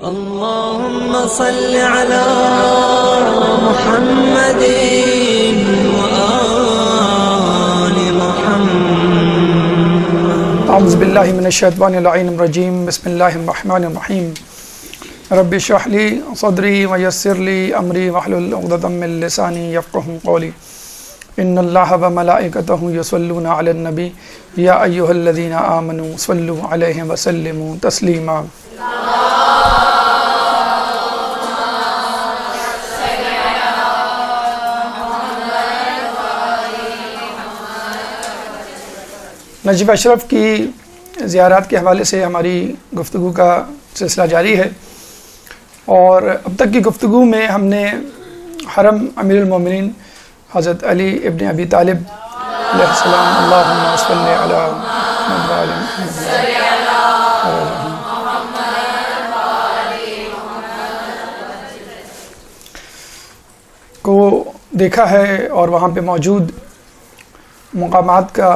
اللهم صل على محمد وآل محمد. اعوذ باللہ من الشیطان اللعین الرجیم. بسم اللہ الرحمن الرحیم. رب اشرح لی صدری ویسر لی امری واحلل عقدۃ من لسانی یفقهوا قولی. ان اللہ وملائکتہ یصلون علی النبی یا ایھا الذین آمنوا صلوا علیہ وسلموا تسلیما. نجف اشرف کی زیارات کے حوالے سے ہماری گفتگو کا سلسلہ جاری ہے، اور اب تک کی گفتگو میں ہم نے حرم امیر المومنین حضرت علی ابن ابی طالب علیہ السلام اللہم صلی علی محمد و آل محمد کو دیکھا ہے اور وہاں پہ موجود مقامات کا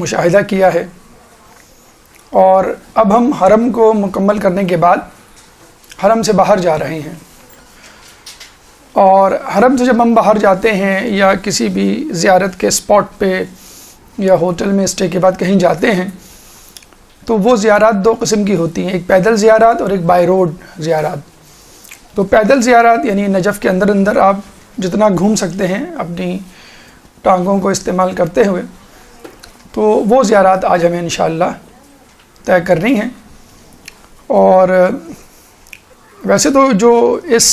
مشاہدہ کیا ہے، اور اب ہم حرم کو مکمل کرنے کے بعد حرم سے باہر جا رہے ہیں. اور حرم سے جب ہم باہر جاتے ہیں یا کسی بھی زیارت کے اسپاٹ پہ یا ہوٹل میں اسٹے کے بعد کہیں جاتے ہیں تو وہ زیارات دو قسم کی ہوتی ہیں، ایک پیدل زیارات اور ایک بائی روڈ زیارات. تو پیدل زیارات یعنی نجف کے اندر اندر آپ جتنا گھوم سکتے ہیں اپنی ٹانگوں کو استعمال کرتے ہوئے، تو وہ زیارات آج ہمیں انشاءاللہ طے کرنی ہیں. اور ویسے تو جو اس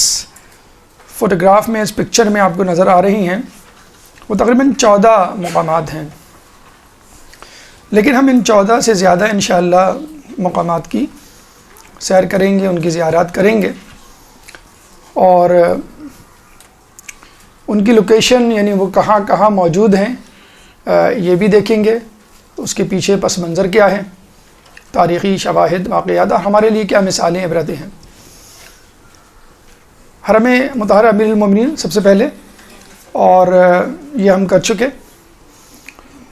فوٹوگراف میں اس پکچر میں آپ کو نظر آ رہی ہیں وہ تقریباً 14 مقامات ہیں، لیکن ہم ان 14 سے زیادہ انشاءاللہ مقامات کی سیر کریں گے، ان کی زیارات کریں گے، اور ان کی لوکیشن یعنی وہ کہاں کہاں موجود ہیں یہ بھی دیکھیں گے، اس کے پیچھے پس منظر کیا ہے، تاریخی شواہد واقعات اور ہمارے لیے کیا مثالیں عبرتیں ہیں. حرم مطہر امیر المومنین سب سے پہلے، اور یہ ہم کر چکے.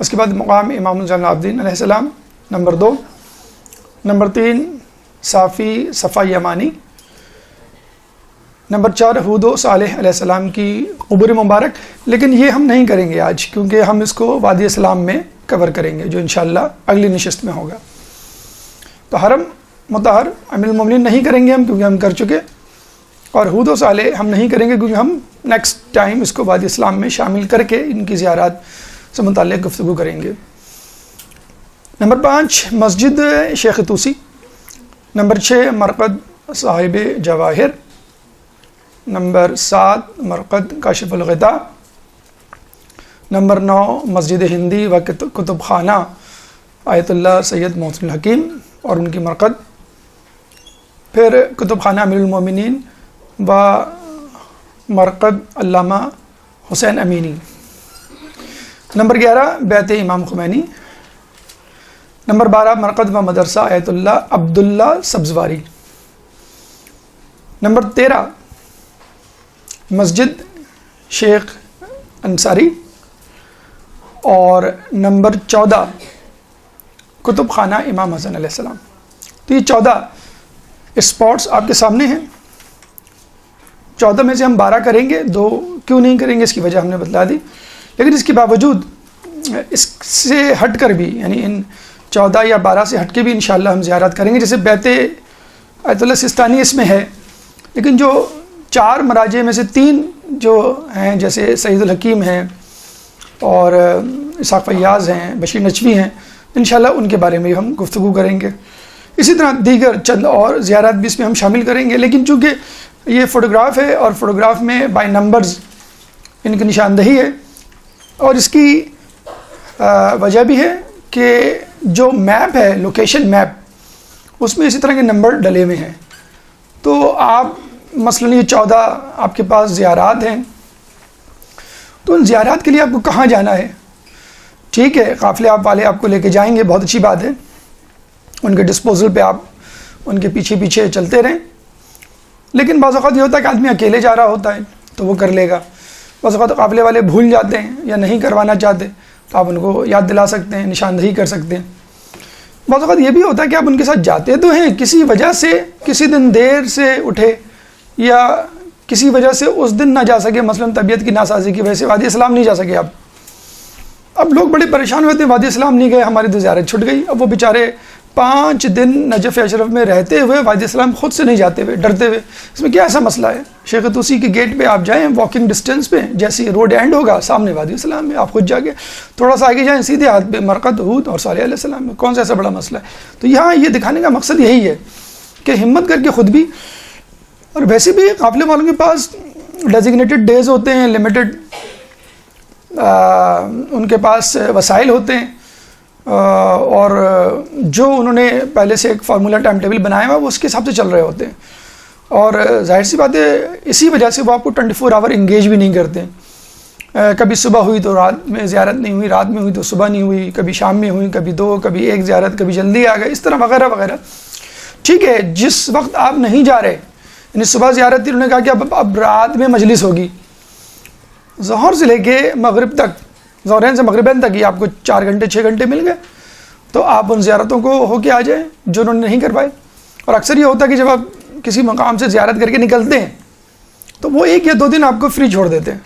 اس کے بعد مقام امام زین العابدین علیہ السلام نمبر 2. نمبر 3 صافی صفا یمانی. نمبر 4 ہود و صالح علیہ السلام کی قبور مبارک، لیکن یہ ہم نہیں کریں گے آج کیونکہ ہم اس کو وادی اسلام میں کور کریں گے جو انشاءاللہ اگلی نشست میں ہوگا. تو حرم مطہر امیر المومنین نہیں کریں گے ہم کیونکہ ہم کر چکے، اور ہود و صالح ہم نہیں کریں گے کیونکہ ہم نیکسٹ ٹائم اس کو وادی اسلام میں شامل کر کے ان کی زیارات سے متعلق گفتگو کریں گے. نمبر 5 مسجد شیخ طوسی. نمبر 6 مرقد صاحب جواہر. نمبر 7 مرقد کاشف الغطاء. نمبر 9 مسجد ہندی و کتب خانہ آیت اللہ سید محسن الحکیم اور ان کی مرقد. پھر کتب خانہ امیر المومنین و مرقد علامہ حسین امینی. نمبر 11 بیت امام خمینی. نمبر 12 مرقد و مدرسہ آیت اللہ عبداللہ سبزواری. نمبر 13 مسجد شیخ انصاری. اور نمبر 14 کتب خانہ امام حسن علیہ السلام. تو یہ 14 اسپاٹس آپ کے سامنے ہیں. 14 میں سے ہم 12 کریں گے، 2 کیوں نہیں کریں گے اس کی وجہ ہم نے بتلا دی، لیکن اس کے باوجود اس سے ہٹ کر بھی یعنی ان 14 یا 12 سے ہٹ کے بھی انشاءاللہ ہم زیارت کریں گے. جیسے بیت آیت اللہ سستانی اس میں ہے، لیکن جو 4 مراجع میں سے 3 جو ہیں جیسے سعید الحکیم ہیں اور اسحاق فیاض ہیں، بشیر نجوی ہیں، انشاءاللہ ان کے بارے میں ہم گفتگو کریں گے. اسی طرح دیگر چند اور زیارات بھی اس میں ہم شامل کریں گے، لیکن چونکہ یہ فوٹوگراف ہے اور فوٹوگراف میں بائی نمبرز ان کی نشاندہی ہے، اور اس کی وجہ بھی ہے کہ جو میپ ہے لوکیشن میپ اس میں اسی طرح کے نمبر ڈلے ہوئے ہیں. تو آپ مثلاً یہ 14 آپ کے پاس زیارات ہیں، تو ان زیارات کے لیے آپ کو کہاں جانا ہے؟ ٹھیک ہے، قافلے آپ والے آپ کو لے کے جائیں گے، بہت اچھی بات ہے، ان کے ڈسپوزل پہ آپ ان کے پیچھے پیچھے چلتے رہیں. لیکن بعض اوقات یہ ہوتا ہے کہ آدمی اکیلے جا رہا ہوتا ہے تو وہ کر لے گا، بعض اوقات قافلے والے بھول جاتے ہیں یا نہیں کروانا چاہتے تو آپ ان کو یاد دلا سکتے ہیں، نشاندہی کر سکتے ہیں. بعض اوقات یہ بھی ہوتا ہے کہ آپ ان کے ساتھ جاتے تو ہیں، کسی وجہ سے کسی دن دیر سے اٹھے یا کسی وجہ سے اس دن نہ جا سکے، مثلا طبیعت کی ناسازی کی وجہ سے وادی اسلام نہیں جا سکے آپ. اب لوگ بڑے پریشان ہوتے ہیں، وادی اسلام نہیں گئے، ہماری تو زیارت چھٹ گئی. اب وہ بیچارے 5 دن نجف اشرف میں رہتے ہوئے وادی اسلام خود سے نہیں جاتے ہوئے، ڈرتے ہوئے. اس میں کیا ایسا مسئلہ ہے؟ شیخ توسی کے گیٹ پہ آپ جائیں، واکنگ ڈسٹینس پہ، جیسے روڈ اینڈ ہوگا سامنے وادی اسلام میں، آپ خود جا کے تھوڑا سا آگے جائیں، سیدھے ہاتھ پہ مرقد، ہود اور صالح علیہ السلام میں. کون سا ایسا بڑا مسئلہ ہے؟ تو یہاں یہ دکھانے کا مقصد یہی ہے کہ ہمت کر کے خود بھی، اور ویسے بھی قافلے والوں کے پاس ڈیزگنیٹڈ ڈیز ہوتے ہیں، لمیٹڈ ان کے پاس وسائل ہوتے ہیں، اور جو انہوں نے پہلے سے ایک فارمولا ٹائم ٹیبل بنایا ہوا وہ اس کے حساب سے چل رہے ہوتے ہیں. اور ظاہر سی بات ہے اسی وجہ سے وہ آپ کو 24 آور انگیج بھی نہیں کرتے. کبھی صبح ہوئی تو رات میں زیارت نہیں ہوئی، رات میں ہوئی تو صبح نہیں ہوئی، کبھی شام میں ہوئی، کبھی 2، کبھی 1 زیارت، کبھی جلدی آ گئے، اس طرح وغیرہ وغیرہ. ٹھیک ہے، جس وقت آپ نہیں جا رہے، یعنی صبح زیارت تھی، انہوں نے کہا کہ اب رات میں مجلس ہوگی، ظہر سے لے کے مغرب تک، ظہرین سے مغربین تک ہی آپ کو 4 گھنٹے 6 گھنٹے مل گئے، تو آپ ان زیارتوں کو ہو کے آ جائیں جو انہوں نے نہیں کر پائے. اور اکثر یہ ہوتا ہے کہ جب آپ کسی مقام سے زیارت کر کے نکلتے ہیں تو وہ 1 یا 2 دن آپ کو فری چھوڑ دیتے ہیں.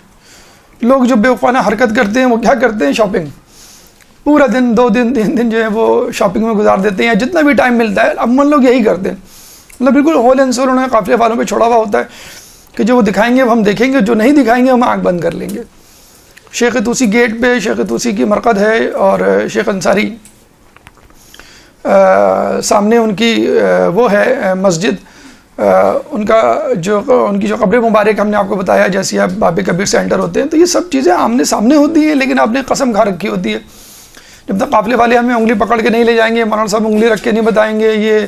لوگ جو بیوقوفانہ حرکت کرتے ہیں وہ کیا کرتے ہیں؟ شاپنگ. پورا دن 2 دن 3 دن جو ہے وہ شاپنگ میں گزار دیتے ہیں، جتنا بھی ٹائم ملتا ہے. عموماً لوگ یہی کرتے ہیں، مطلب بالکل ہول اینڈ سول انہوں نے قافلے والوں پہ چھوڑا ہوا ہوتا ہے کہ جو وہ دکھائیں گے وہ ہم دیکھیں گے، جو نہیں دکھائیں گے ہم آنکھ بند کر لیں گے. شیخ توسی گیٹ پہ شیخ توسی کی مرقد ہے، اور شیخ انصاری سامنے ان کی وہ ہے مسجد، ان کی جو قبر مبارک ہم نے آپ کو بتایا، جیسے آپ باب کبیر سے انٹر ہوتے ہیں تو یہ سب چیزیں آمنے سامنے ہوتی ہیں، لیکن آپ نے قسم کھا رکھی ہوتی ہے. جب تک قافلے والے ہمیں انگلی پکڑ کے نہیں لے جائیں گے، مولانا صاحب انگلی رکھ کے نہیں بتائیں گے یہ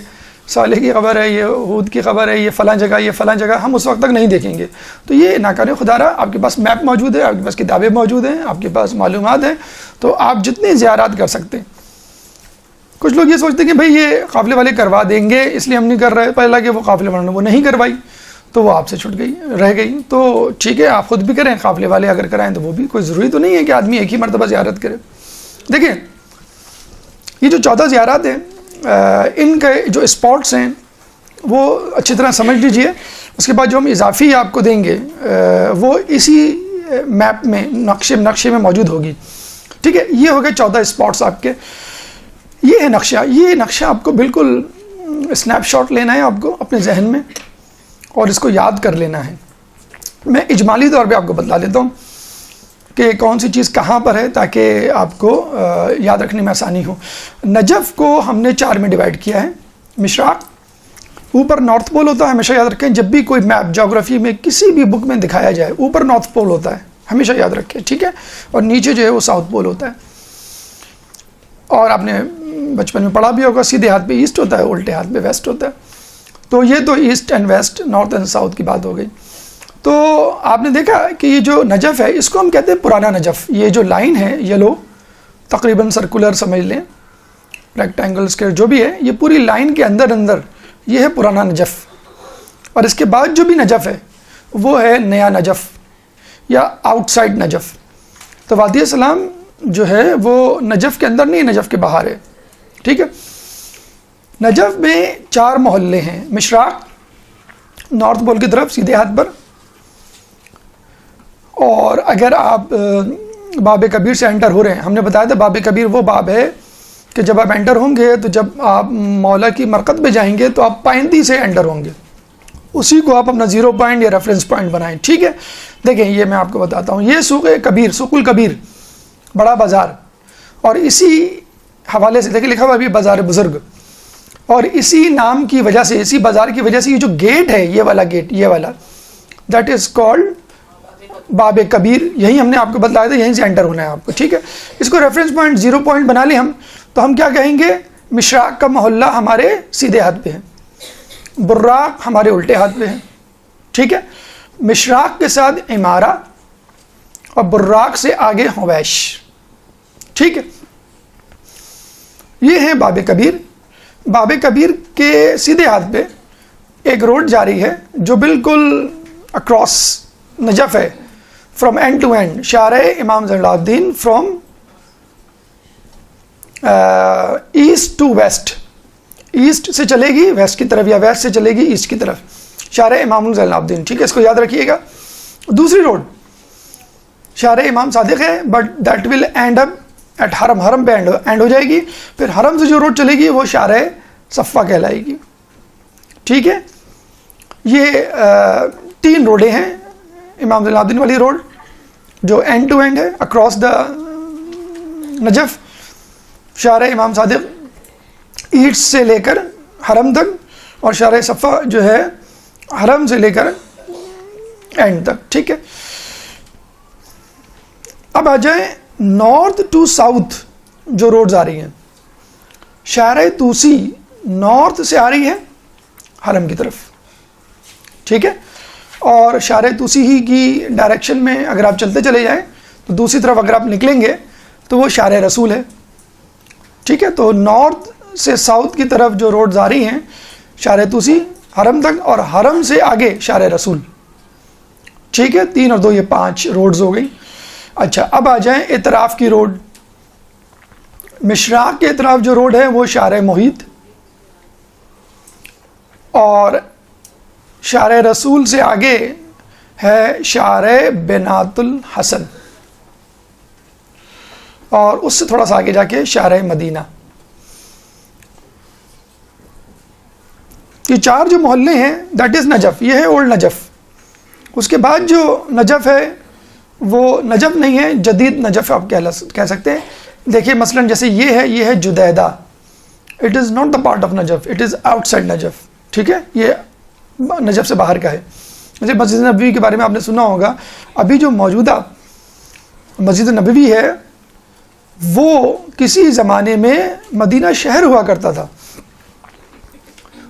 صالح کی خبر ہے، یہ ہود کی خبر ہے، یہ فلاں جگہ، یہ فلاں جگہ، ہم اس وقت تک نہیں دیکھیں گے. تو یہ ناکارِ خدا رہا. آپ کے پاس میپ موجود ہے، آپ کے پاس کتابیں موجود ہیں، آپ کے پاس معلومات ہیں، تو آپ جتنے زیارات کر سکتے ہیں. کچھ لوگ یہ سوچتے ہیں کہ بھئی یہ قافلے والے کروا دیں گے اس لیے ہم نہیں کر رہے، پہلا کہ وہ قافلے والوں نے وہ نہیں کروائی تو وہ آپ سے چھٹ گئی، رہ گئی. تو ٹھیک ہے، آپ خود بھی کریں، قافلے والے اگر کرائیں تو وہ بھی، کوئی ضروری تو نہیں ہے کہ آدمی ایک ہی مرتبہ زیارت کرے. دیکھیں یہ جو 14 زیارات ہیں، ان کے جو اسپاٹس ہیں وہ اچھی طرح سمجھ لیجئے. اس کے بعد جو ہم اضافی آپ کو دیں گے وہ اسی میپ میں نقشے میں موجود ہوگی. ٹھیک ہے، یہ ہو گئے 14 اسپاٹس آپ کے. یہ ہے نقشہ. یہ نقشہ آپ کو بالکل اسنیپ شاٹ لینا ہے آپ کو اپنے ذہن میں، اور اس کو یاد کر لینا ہے. میں اجمالی طور پہ آپ کو بتلا دیتا ہوں کہ کون سی چیز کہاں پر ہے تاکہ آپ کو یاد رکھنے میں آسانی ہو. نجف کو ہم نے 4 میں ڈیوائڈ کیا ہے. مشراق اوپر نارتھ پول ہوتا ہے، ہمیشہ یاد رکھیں. جب بھی کوئی میپ جغرافی میں کسی بھی بک میں دکھایا جائے اوپر نارتھ پول ہوتا ہے، ہمیشہ یاد رکھیں. ٹھیک ہے، اور نیچے جو ہے وہ ساؤتھ پول ہوتا ہے. اور آپ نے بچپن میں پڑھا بھی ہوگا، سیدھے ہاتھ پہ ایسٹ ہوتا ہے، الٹے ہاتھ پہ ویسٹ ہوتا ہے. تو یہ تو east and west, north and south کی بات ہو گئی. تو آپ نے دیکھا کہ یہ جو نجف ہے اس کو ہم کہتے ہیں پرانا نجف. یہ جو لائن ہے یلو، تقریباً سرکولر سمجھ لیں، ریکٹینگل اسکوائر جو بھی ہے، یہ پوری لائن کے اندر یہ ہے پرانا نجف. اور اس کے بعد جو بھی نجف ہے وہ ہے نیا نجف یا آؤٹ سائڈ نجف. تو وادی السلام جو ہے وہ نجف کے اندر نہیں، نجف کے باہر ہے. ٹھیک ہے، نجف میں 4 محلے ہیں. مشراق نارتھ پول کی طرف سیدھے ہاتھ پر. اور اگر آپ باب کبیر سے انٹر ہو رہے ہیں، ہم نے بتایا تھا باب کبیر وہ باب ہے کہ جب آپ انٹر ہوں گے تو جب آپ مولا کی مرقد پہ جائیں گے تو آپ پائنتی سے انٹر ہوں گے، اسی کو آپ اپنا 0 پوائنٹ یا ریفرنس پوائنٹ بنائیں. ٹھیک ہے، دیکھیں یہ میں آپ کو بتاتا ہوں. یہ سوق کبیر، سوق الکبیر، بڑا بازار، اور اسی حوالے سے دیکھیں لکھا ہوا بھی بازار بزرگ. اور اسی نام کی وجہ سے، اسی بازار کی وجہ سے یہ جو گیٹ ہے، یہ والا گیٹ، یہ والا، دیٹ از کالڈ باب کبیر. یہی ہم نے آپ کو بتلایا تھا، یہیں سے انٹر ہونا ہے آپ کو. ٹھیک ہے، اس کو ریفرنس پوائنٹ 0 پوائنٹ بنا لیں ہم، تو ہم کیا کہیں گے؟ مشراق کا محلہ ہمارے سیدھے ہاتھ پہ ہے، براق ہمارے الٹے ہاتھ پہ ہے. ٹھیک ہے، مشراق کے ساتھ عمارہ اور براق سے آگے حویش. ٹھیک ہے، یہ ہے باب کبیر. باب کبیر کے سیدھے ہاتھ پہ ایک روڈ جاری ہے جو بالکل اکراس نجف ہے، فرام اینڈ ٹو اینڈ. شارع امام زین العابدین from east to west, east سے چلے گی ویسٹ کی طرف یا ویسٹ سے چلے گی ایسٹ کی طرف، شارع امام زین العابدین، ٹھیک ہے، اس کو یاد رکھیے گا. دوسری روڈ شارع امام صادق ہے but that will end up at حرم، حرم پہ اینڈ ہو جائے گی. پھر حرم سے جو روڈ چلے گی وہ شارع صفا کہلائے گی. ٹھیک ہے، یہ 3 روڈیں ہیں. امام زین العابدین والی روڈ جو اینڈ ٹو اینڈ ہے اکراس دا نجف، شارع امام صادق ایسٹ سے لے کر حرم تک، اور شارع صفا جو ہے حرم سے لے کر اینڈ تک. ٹھیک ہے، اب آ جائیں نارتھ ٹو ساؤتھ جو روڈز آ رہی ہیں. شارع طوسی نارتھ سے آ رہی ہے حرم کی طرف. ٹھیک ہے، اور شارع طوسی ہی کی ڈائریکشن میں اگر آپ چلتے چلے جائیں تو دوسری طرف اگر آپ نکلیں گے تو وہ شارع رسول ہے. ٹھیک ہے، تو نارتھ سے ساؤتھ کی طرف جو روڈز آ رہی ہیں شارع طوسی حرم تک، اور حرم سے آگے شارع رسول. ٹھیک ہے، 3 اور 2 یہ 5 روڈز ہو گئی. اچھا، اب آ جائیں اطراف کی روڈ. مشراق کے اطراف جو روڈ ہے وہ شارع محیط، اور شارع رسول سے آگے ہے شارع بنات الحسن، اور اس سے تھوڑا سا آگے جا کے شارع مدینہ. یہ 4 جو محلے ہیں دیٹ از نجف، یہ ہے اولڈ نجف. اس کے بعد جو نجف ہے وہ نجف نہیں ہے، جدید نجف آپ کہہ سکتے ہیں. دیکھیے مثلا جیسے یہ ہے جدیدہ، it is not the part of Najaf, it is outside Najaf. ٹھیک ہے، یہ نجف سے باہر کا ہے. جیسے مسجد نبوی کے بارے میں آپ نے سنا ہوگا، ابھی جو موجودہ مسجد نبوی ہے وہ کسی زمانے میں مدینہ شہر ہوا کرتا تھا،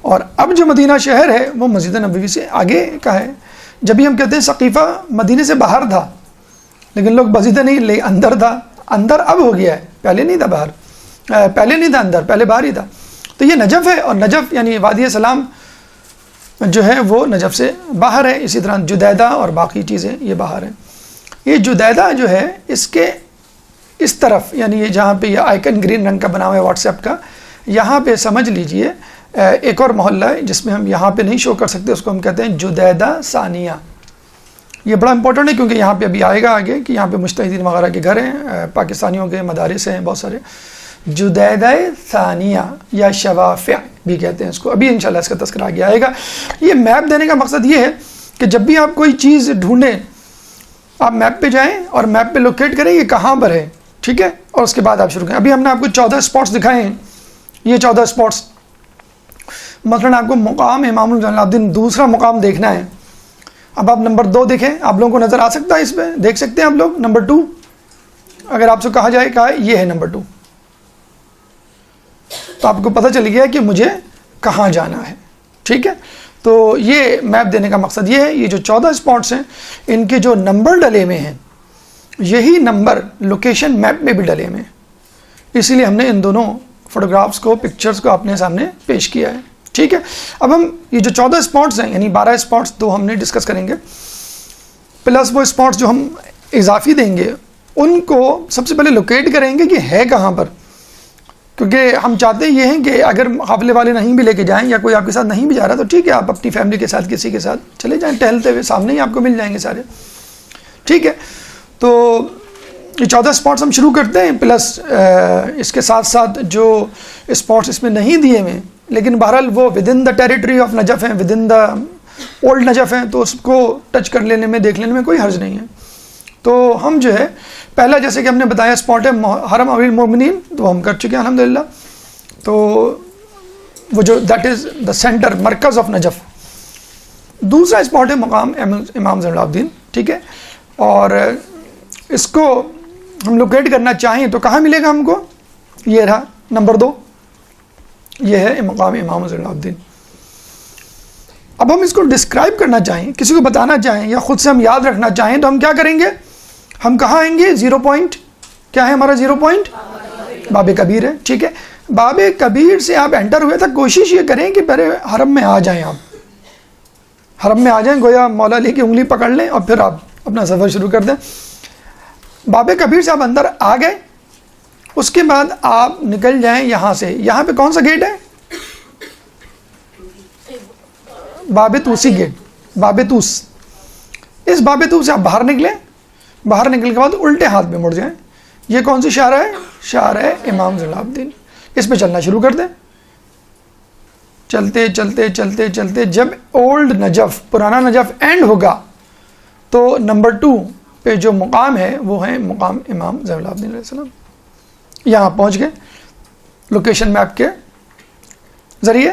اور اب جو مدینہ شہر ہے وہ مسجد نبوی سے آگے کا ہے. جب بھی ہم کہتے ہیں سقیفہ مدینے سے باہر تھا، لیکن لوگ مسجد نہیں لے اندر تھا. اندر اب ہو گیا ہے، پہلے نہیں تھا باہر، پہلے نہیں تھا اندر، پہلے باہر ہی تھا. تو یہ نجف ہے، اور نجف یعنی وادی سلام جو ہے وہ نجف سے باہر ہے. اسی طرح جدیدہ اور باقی چیزیں یہ باہر ہیں. یہ جدیدہ جو ہے اس کے اس طرف، یعنی یہ جہاں پہ یہ آئیکن گرین رنگ کا بنا ہوا ہے واٹس ایپ کا، یہاں پہ سمجھ لیجئے ایک اور محلہ ہے جس میں ہم یہاں پہ نہیں شو کر سکتے، اس کو ہم کہتے ہیں جدیدہ ثانیہ. یہ بڑا امپورٹنٹ ہے کیونکہ یہاں پہ ابھی آئے گا آگے کہ یہاں پہ مجتہدین وغیرہ کے گھر ہیں، پاکستانیوں کے مدارس ہیں بہت سارے. جدیدہ ثانیہ یا شوافع بھی کہتے ہیں اس کو، ابھی انشاءاللہ اس کا تذکرہ آگے آئے گا. یہ میپ دینے کا مقصد یہ ہے کہ جب بھی آپ کوئی چیز ڈھونڈیں آپ میپ پہ جائیں اور میپ پہ لوکیٹ کریں یہ کہاں پر ہے. ٹھیک ہے، اور اس کے بعد آپ شروع کریں. ابھی ہم نے آپ کو 14 اسپاٹس دکھائے ہیں. یہ 14 اسپاٹس، مثلا آپ کو مقام امام زین العابدین دوسرا مقام دیکھنا ہے. اب آپ نمبر 2 دیکھیں، آپ لوگوں کو نظر آ سکتا ہے اس پہ، دیکھ سکتے ہیں آپ لوگ. نمبر 2 اگر آپ سے کہا جائے یہ ہے نمبر 2، تو آپ کو پتہ چل گیا کہ مجھے کہاں جانا ہے. ٹھیک ہے، تو یہ میپ دینے کا مقصد یہ ہے. یہ جو 14 اسپاٹس ہیں ان کے جو نمبر ڈلے ہوئے ہیں یہی نمبر لوکیشن میپ میں بھی ڈلے ہوئے ہیں، اسی لیے ہم نے ان دونوں فوٹوگرافس کو، پکچرز کو اپنے سامنے پیش کیا ہے. ٹھیک ہے، اب ہم یہ جو 14 اسپاٹس ہیں یعنی 12 اسپاٹس 2 ہم نے ڈسکس کریں گے، پلس وہ اسپاٹس جو ہم اضافی دیں گے ان کو سب سے پہلے لوکیٹ کریں گے کہ ہے کہاں پر. کیونکہ ہم چاہتے یہ ہیں کہ اگر قافلے والے نہیں بھی لے کے جائیں یا کوئی آپ کے ساتھ نہیں بھی جا رہا تو ٹھیک ہے، آپ اپنی فیملی کے ساتھ کسی کے ساتھ چلے جائیں ٹہلتے ہوئے، سامنے ہی آپ کو مل جائیں گے سارے. ٹھیک ہے، تو یہ 14 اسپاٹس ہم شروع کرتے ہیں، پلس اس کے ساتھ ساتھ جو اسپاٹس اس میں نہیں دیے ہوئے لیکن بہرحال وہ within the territory of Najaf ہیں، within the old Najaf ہیں، تو اس کو ٹچ کر لینے میں، دیکھ لینے میں کوئی حرج نہیں ہے. تو ہم جو ہے پہلا جیسے کہ ہم نے بتایا اسپاٹ ہے حرم امیر المومنین، تو ہم کر چکے ہیں الحمدللہ. تو وہ جو دیٹ از دا سینٹر، مرکز آف نجف. دوسرا اسپاٹ ہے مقام امام زین العابدین. ٹھیک ہے، اور اس کو ہم لوکیٹ کرنا چاہیں تو کہاں ملے گا ہم کو؟ یہ رہا نمبر 2، یہ ہے مقام امام زین العابدین. اب ہم اس کو ڈسکرائب کرنا چاہیں، کسی کو بتانا چاہیں یا خود سے ہم یاد رکھنا چاہیں تو ہم کیا کریں گے؟ ہم کہاں آئیں گے؟ 0 پوائنٹ کیا ہے ہمارا؟ 0 پوائنٹ باب کبیر ہے. ٹھیک ہے، باب کبیر سے آپ انٹر ہوئے تک کوشش یہ کریں کہ پہلے حرم میں آ جائیں. آپ حرم میں آ جائیں، گویا مولا علی کی انگلی پکڑ لیں اور پھر آپ اپنا سفر شروع کر دیں. باب کبیر سے آپ اندر آ گئے اس کے بعد آپ نکل جائیں یہاں سے. یہاں پہ کون سا گیٹ ہے؟ باب طوسی گیٹ, باب طوس. اس باب طوس سے آپ باہر نکلیں, باہر نکلنے کے بعد الٹے ہاتھ پہ مڑ جائیں. یہ کون سی شارع ہے؟ شارع امام زین العابدین. اس پہ چلنا شروع کر دیں. چلتے چلتے چلتے چلتے جب اولڈ نجف, پرانا نجف اینڈ ہوگا تو نمبر 2 پہ جو مقام ہے وہ ہے مقام امام زین العابدین علیہ السلام. یہاں پہنچ گئے لوکیشن میپ کے ذریعے.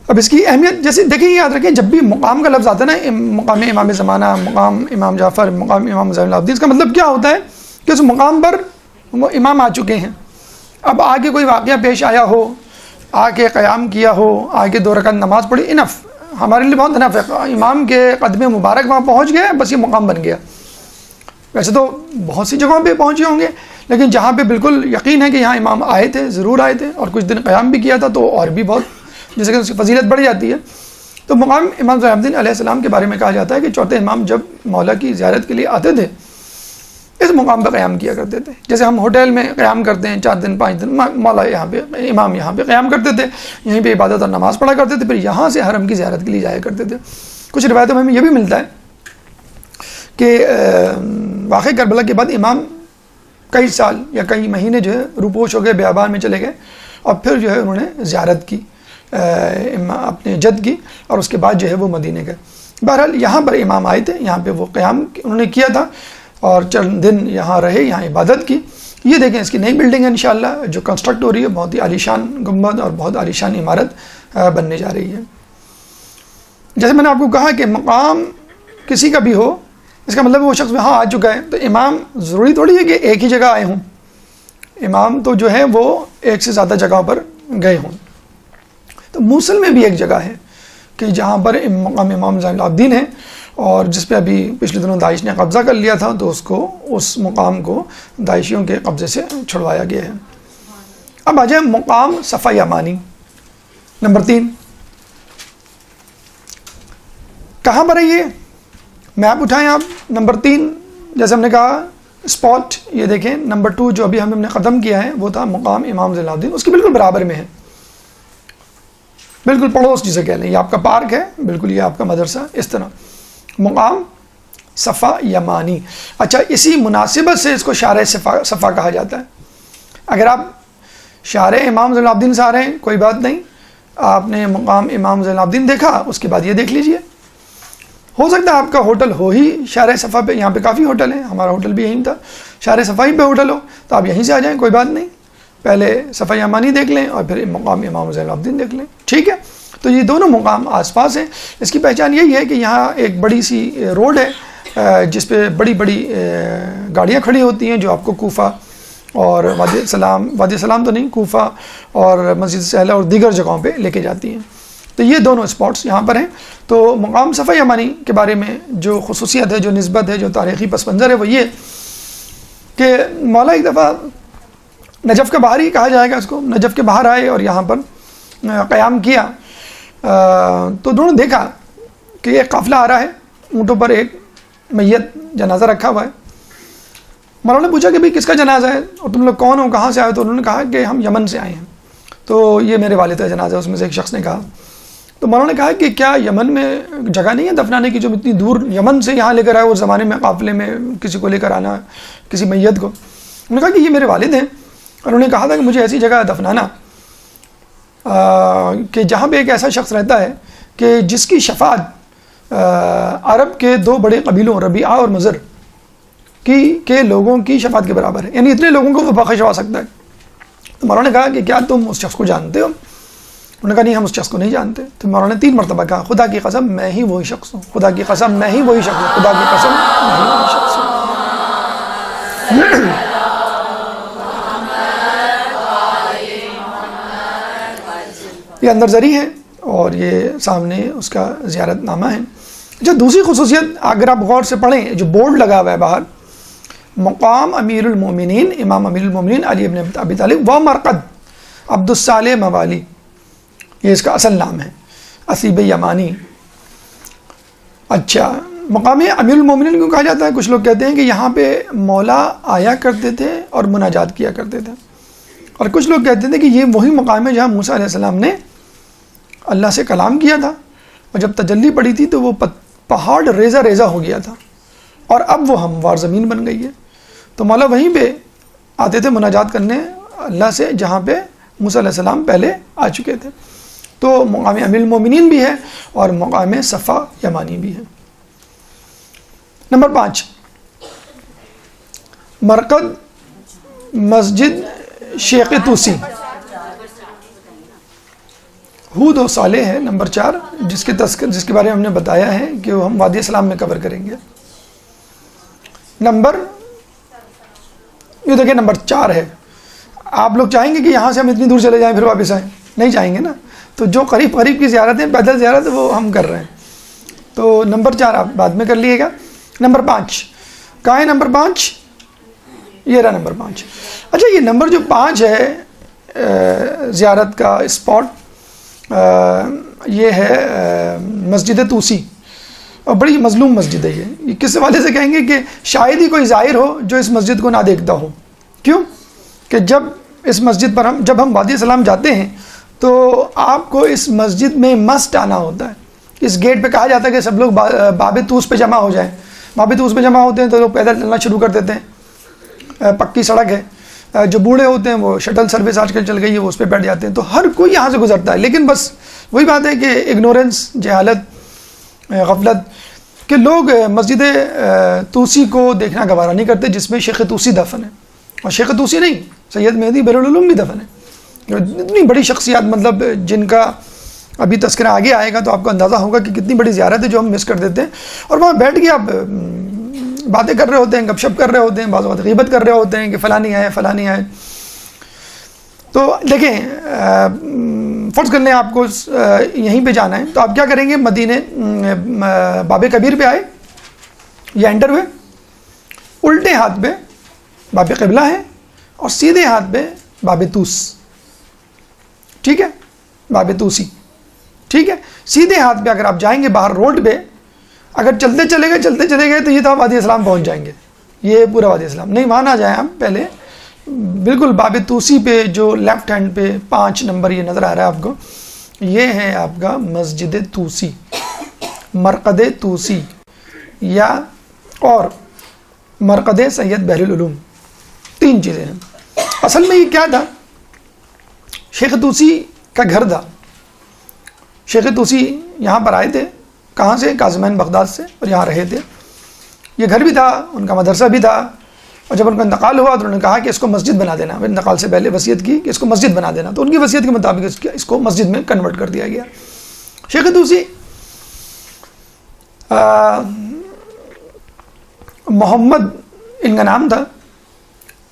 اب اس کی اہمیت جیسے دیکھیں, یاد رکھیں جب بھی مقام کا لفظ آتا ہے نا, مقام امام زمانہ, مقام امام جعفر, مقام امام زین العابدین, اس کا مطلب کیا ہوتا ہے کہ اس مقام پر وہ امام آ چکے ہیں. اب آگے کوئی واقعہ پیش آیا ہو, آ کے قیام کیا ہو, آ کے 2 رکعت نماز پڑھی, انف, ہمارے لیے بہت انف ہے. امام کے قدم مبارک وہاں پہنچ گئے, بس یہ مقام بن گیا. ویسے تو بہت سی جگہوں پہ پہنچے ہوں گے, لیکن جہاں پہ بالکل یقین ہے کہ یہاں امام آئے تھے, ضرور آئے تھے, اور کچھ دن قیام بھی کیا تھا, تو اور بھی بہت جیسے کہ اس کی فضیلت بڑھ جاتی ہے. تو مقام امام زین العابدین علیہ السلام کے بارے میں کہا جاتا ہے کہ چوتھے امام جب مولا کی زیارت کے لیے آتے تھے اس مقام پہ قیام کیا کرتے تھے. جیسے ہم ہوٹل میں قیام کرتے ہیں 4 دن 5 دن, مولا یہاں پہ, امام یہاں پہ قیام کرتے تھے, یہیں پہ عبادت اور نماز پڑھا کرتے تھے, پھر یہاں سے حرم کی زیارت کے لیے جایا کرتے تھے. کچھ روایتوں میں ہمیں یہ بھی ملتا ہے کہ واقعہ کربلا کے بعد امام کئی سال یا کئی مہینے جو ہے روپوش ہو گئے, بیابان میں چلے گئے, اور پھر جو ہے انہوں نے زیارت کی اپنے جد کی, اور اس کے بعد جو ہے وہ مدینے گئے. بہرحال یہاں پر امام آئے تھے, یہاں پہ وہ قیام انہوں نے کیا تھا, اور چند دن یہاں رہے, یہاں عبادت کی. یہ دیکھیں اس کی نئی بلڈنگ ہے انشاءاللہ جو کنسٹرکٹ ہو رہی ہے, بہت ہی عالیشان گنبد اور بہت عالیشان عمارت بننے جا رہی ہے. جیسے میں نے آپ کو کہا کہ مقام کسی کا بھی ہو, اس کا مطلب وہ شخص وہاں آ چکا ہے, تو امام ضروری تھوڑی ہے کہ ایک ہی جگہ آئے ہوں. امام تو جو ہے وہ ایک سے زیادہ جگہوں پر گئے ہوں. تو موصل میں بھی ایک جگہ ہے کہ جہاں پر مقام امام زین العابدین ہے, اور جس پہ ابھی پچھلے دنوں داعش نے قبضہ کر لیا تھا, تو اس مقام کو داعشیوں کے قبضے سے چھڑوایا گیا ہے. اب آ جائے مقام صفا یمانی نمبر 3. کہاں پر ہے یہ؟ میپ اٹھائیں آپ. نمبر 3 جیسے ہم نے کہا اسپاٹ, یہ دیکھیں نمبر 2 جو ابھی ہم نے ختم کیا ہے وہ تھا مقام امام زین العابدین, اس کے بالکل برابر میں ہے, بالکل پڑوس جسے کہہ لیں. یہ آپ کا پارک ہے, بالکل یہ آپ کا مدرسہ, اس طرح مقام صفا یمانی. اچھا, اسی مناسبت سے اس کو شارع صفا کہا جاتا ہے. اگر آپ شارع امام زین العابدین سے آ رہے ہیں کوئی بات نہیں, آپ نے مقام امام زین العابدین دیکھا, اس کے بعد یہ دیکھ لیجئے. ہو سکتا ہے آپ کا ہوٹل ہو ہی شارع صفا پہ, یہاں پہ کافی ہوٹل ہیں, ہمارا ہوٹل بھی یہیں تھا, شارع صفا ہی پہ ہوٹل ہو, تو آپ یہیں سے آ جائیں, کوئی بات نہیں. پہلے صفا یمانی دیکھ لیں اور پھر مقام امام زین العابدین دیکھ لیں, ٹھیک ہے. تو یہ دونوں مقام آس پاس ہیں. اس کی پہچان یہی ہے کہ یہاں ایک بڑی سی روڈ ہے جس پہ بڑی بڑی گاڑیاں کھڑی ہوتی ہیں, جو آپ کو کوفہ اور وادی السلام تو نہیں, کوفہ اور مسجد سہلہ اور دیگر جگہوں پہ لے کے جاتی ہیں. تو یہ دونوں اسپاٹس یہاں پر ہیں. تو مقام صفا یمانی کے بارے میں جو خصوصیت ہے, جو نسبت ہے, جو تاریخی پس منظر ہے, وہ یہ کہ مولا ایک دفعہ نجف کے باہر ہی کہا جائے گا اس کو, نجف کے باہر آئے اور یہاں پر قیام کیا. تو انہوں نے دیکھا کہ ایک قافلہ آ رہا ہے, اونٹوں پر ایک میت جنازہ رکھا ہوا ہے. مولانا نے پوچھا کہ بھئی کس کا جنازہ ہے اور تم لوگ کون ہو, کہاں سے آئے؟ تو انہوں نے کہا کہ ہم یمن سے آئے ہیں. تو یہ میرے والد کا جنازہ ہے, اس میں سے ایک شخص نے کہا. تو مولانا نے کہا کہ کیا یمن میں جگہ نہیں ہے دفنانے کی, جو اتنی دور یمن سے یہاں لے کر آئے, اس زمانے میں قافلے میں کسی کو لے کر آنا, کسی میت کو. انہوں نے کہا کہ یہ میرے والد ہیں, اور انہوں نے کہا تھا کہ مجھے ایسی جگہ دفنانا کہ جہاں پہ ایک ایسا شخص رہتا ہے کہ جس کی شفاعت عرب کے 2 بڑے قبیلوں ربیعہ اور مضر کے لوگوں کی شفاعت کے برابر ہے, یعنی اتنے لوگوں کو وہ بخشوا سکتا ہے. تو مولانا نے کہا کہ کیا تم اس شخص کو جانتے ہو؟ انہوں نے کہا نہیں, ہم اس شخص کو نہیں جانتے. تو مولانا نے 3 مرتبہ کہا خدا کی قسم میں ہی وہی شخص ہوں, خدا کی قسم میں ہی وہی شخص ہوں, خدا کی قسم میں ہی وہی شخص ہوں. یہ اندر زری ہے اور یہ سامنے اس کا زیارت نامہ ہے. جو دوسری خصوصیت اگر آپ غور سے پڑھیں, جو بورڈ لگا ہوا ہے باہر, مقام امیر المومنین امام امیر المومنین علی ابن ابی طالب و مرقد عبد الصالح موالی, یہ اس کا اصل نام ہے, اسیب یمانی. اچھا, مقام امیر المومنین کیوں کہا جاتا ہے؟ کچھ لوگ کہتے ہیں کہ یہاں پہ مولا آیا کرتے تھے اور مناجات کیا کرتے تھے، اور کچھ لوگ کہتے تھے کہ یہ وہی مقام ہے جہاں موسیٰ علیہ السلام نے اللہ سے کلام کیا تھا، اور جب تجلی پڑی تھی تو وہ پہاڑ ریزہ ریزہ ہو گیا تھا، اور اب وہ ہموار زمین بن گئی ہے۔ تو مولا وہیں پہ آتے تھے مناجات کرنے اللہ سے جہاں پہ موسیٰ علیہ السلام پہلے آ چکے تھے۔ تو مقام امیر المومنین بھی ہے اور مقام صفا یمانی بھی ہے۔ نمبر 5، مرکز مسجد شیخ توسی، ہود و صالح ہے نمبر 4، جس کے بارے میں ہم نے بتایا ہے کہ وہ ہم وادی اسلام میں کور کریں گے۔ یہ دیکھیں نمبر 4 ہے۔ آپ لوگ چاہیں گے کہ یہاں سے ہم اتنی دور چلے جائیں پھر واپس آئیں؟ نہیں چاہیں گے نا، تو جو قریب قریب کی زیارتیں پیدل زیارت وہ ہم کر رہے ہیں۔ تو نمبر 4 آپ بعد میں کر لیے گا۔ نمبر 5 کہاں ہے؟ نمبر 5 یہ رہا نمبر 5۔ اچھا، یہ نمبر جو 5 ہے زیارت کا اسپاٹ، یہ ہے مسجد توسی، اور بڑی مظلوم مسجد ہے یہ کس حوالے سے کہیں گے کہ شاید ہی کوئی زائر ہو جو اس مسجد کو نہ دیکھتا ہو۔ کیوں کہ جب اس مسجد پر جب ہم وادی السلام جاتے ہیں تو آپ کو اس مسجد میں مسٹ آنا ہوتا ہے۔ اس گیٹ پہ کہا جاتا ہے کہ سب لوگ باب طوس پہ جمع ہو جائیں۔ باب طوس پہ جمع ہوتے ہیں تو لوگ پیدل چلنا شروع کر دیتے ہیں، پکی سڑک ہے، جو بوڑھے ہوتے ہیں وہ شٹل سروس آج کل چل گئی ہے وہ اس پہ بیٹھ جاتے ہیں، تو ہر کوئی یہاں سے گزرتا ہے۔ لیکن بس وہی بات ہے کہ اگنورنس، جہالت، غفلت، کہ لوگ مسجد توسی کو دیکھنا گوارا نہیں کرتے جس میں شیخ توسی دفن ہے، اور شیخ توسی نہیں، سید مہدی بحر العلوم بھی دفن ہے۔ اتنی بڑی شخصیات، مطلب جن کا ابھی تذکرہ آگے آئے گا تو آپ کو اندازہ ہوگا کہ کتنی بڑی زیارت ہے جو ہم مس کر دیتے ہیں۔ اور وہاں بیٹھ کے آپ باتیں کر رہے ہوتے ہیں، گپ شپ کر رہے ہوتے ہیں، بعض اوقات غیبت کر رہے ہوتے ہیں کہ فلاں نہیں آئے فلاں نہیں آئے۔ تو دیکھیں، فرض کر لیں آپ کو یہیں پہ جانا ہے تو آپ کیا کریں گے؟ مدینے باب کبیر پہ آئے یا انٹر ہوئے، الٹے ہاتھ پہ باب قبلہ ہے اور سیدھے ہاتھ پہ باب طوس، ٹھیک ہے، باب طوسی، ٹھیک ہے۔ سیدھے ہاتھ پہ اگر آپ جائیں گے باہر روڈ پہ، اگر چلتے چلے گئے تو یہ تو آپ وادی اسلام پہنچ جائیں گے، یہ پورا وادی اسلام نہیں، وہاں نہ جائیں آپ، پہلے بالکل باب طوسی پہ جو لیفٹ ہینڈ پہ 5 نمبر یہ نظر آ رہا ہے آپ کو، یہ ہے آپ کا مسجد توسی، مرقد توسی، یا اور مرقد سید بحر العلوم، 3 چیزیں ہیں۔ اصل میں یہ کیا تھا؟ شیخ توسی کا گھر تھا۔ شیخ توسی یہاں پر آئے تھے، کہاں سے؟ کاظمین بغداد سے، اور یہاں رہے تھے۔ یہ گھر بھی تھا، ان کا مدرسہ بھی تھا، اور جب ان کا انتقال ہوا تو انہوں نے کہا کہ اس کو مسجد بنا دینا، انتقال سے پہلے وصیت کی کہ اس کو مسجد بنا دینا، تو ان کی وصیت کے مطابق اس کو مسجد میں کنورٹ کر دیا گیا۔ شیخ توسی محمد ان کا نام تھا،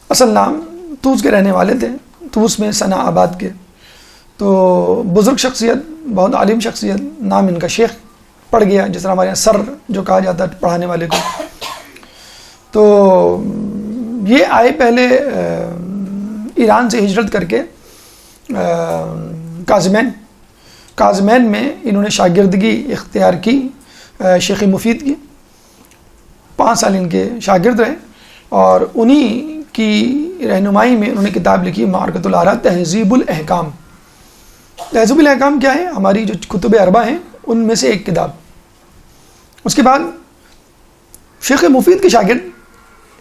اصل نام، طوس کے رہنے والے تھے، طوس میں ثنا آباد کے۔ تو بزرگ شخصیت، بہت عالم شخصیت، نام ان کا شیخ پڑ گیا، جس طرح ہمارے یہاں سر جو کہا جاتا ہے پڑھانے والے کو۔ تو یہ آئے پہلے ایران سے ہجرت کر کے کاظمین میں انہوں نے شاگردگی اختیار کی، شیخ مفید کی، 5 سال ان کے شاگرد رہے، اور انہی کی رہنمائی میں انہوں نے کتاب لکھی معرکۃ الآراء، تہذیب الاحکام۔ تہذیب الاحکام کیا ہے؟ ہماری جو کتب 4 ہیں ان میں سے ایک کتاب۔ اس کے بعد شیخ مفید کے شاگرد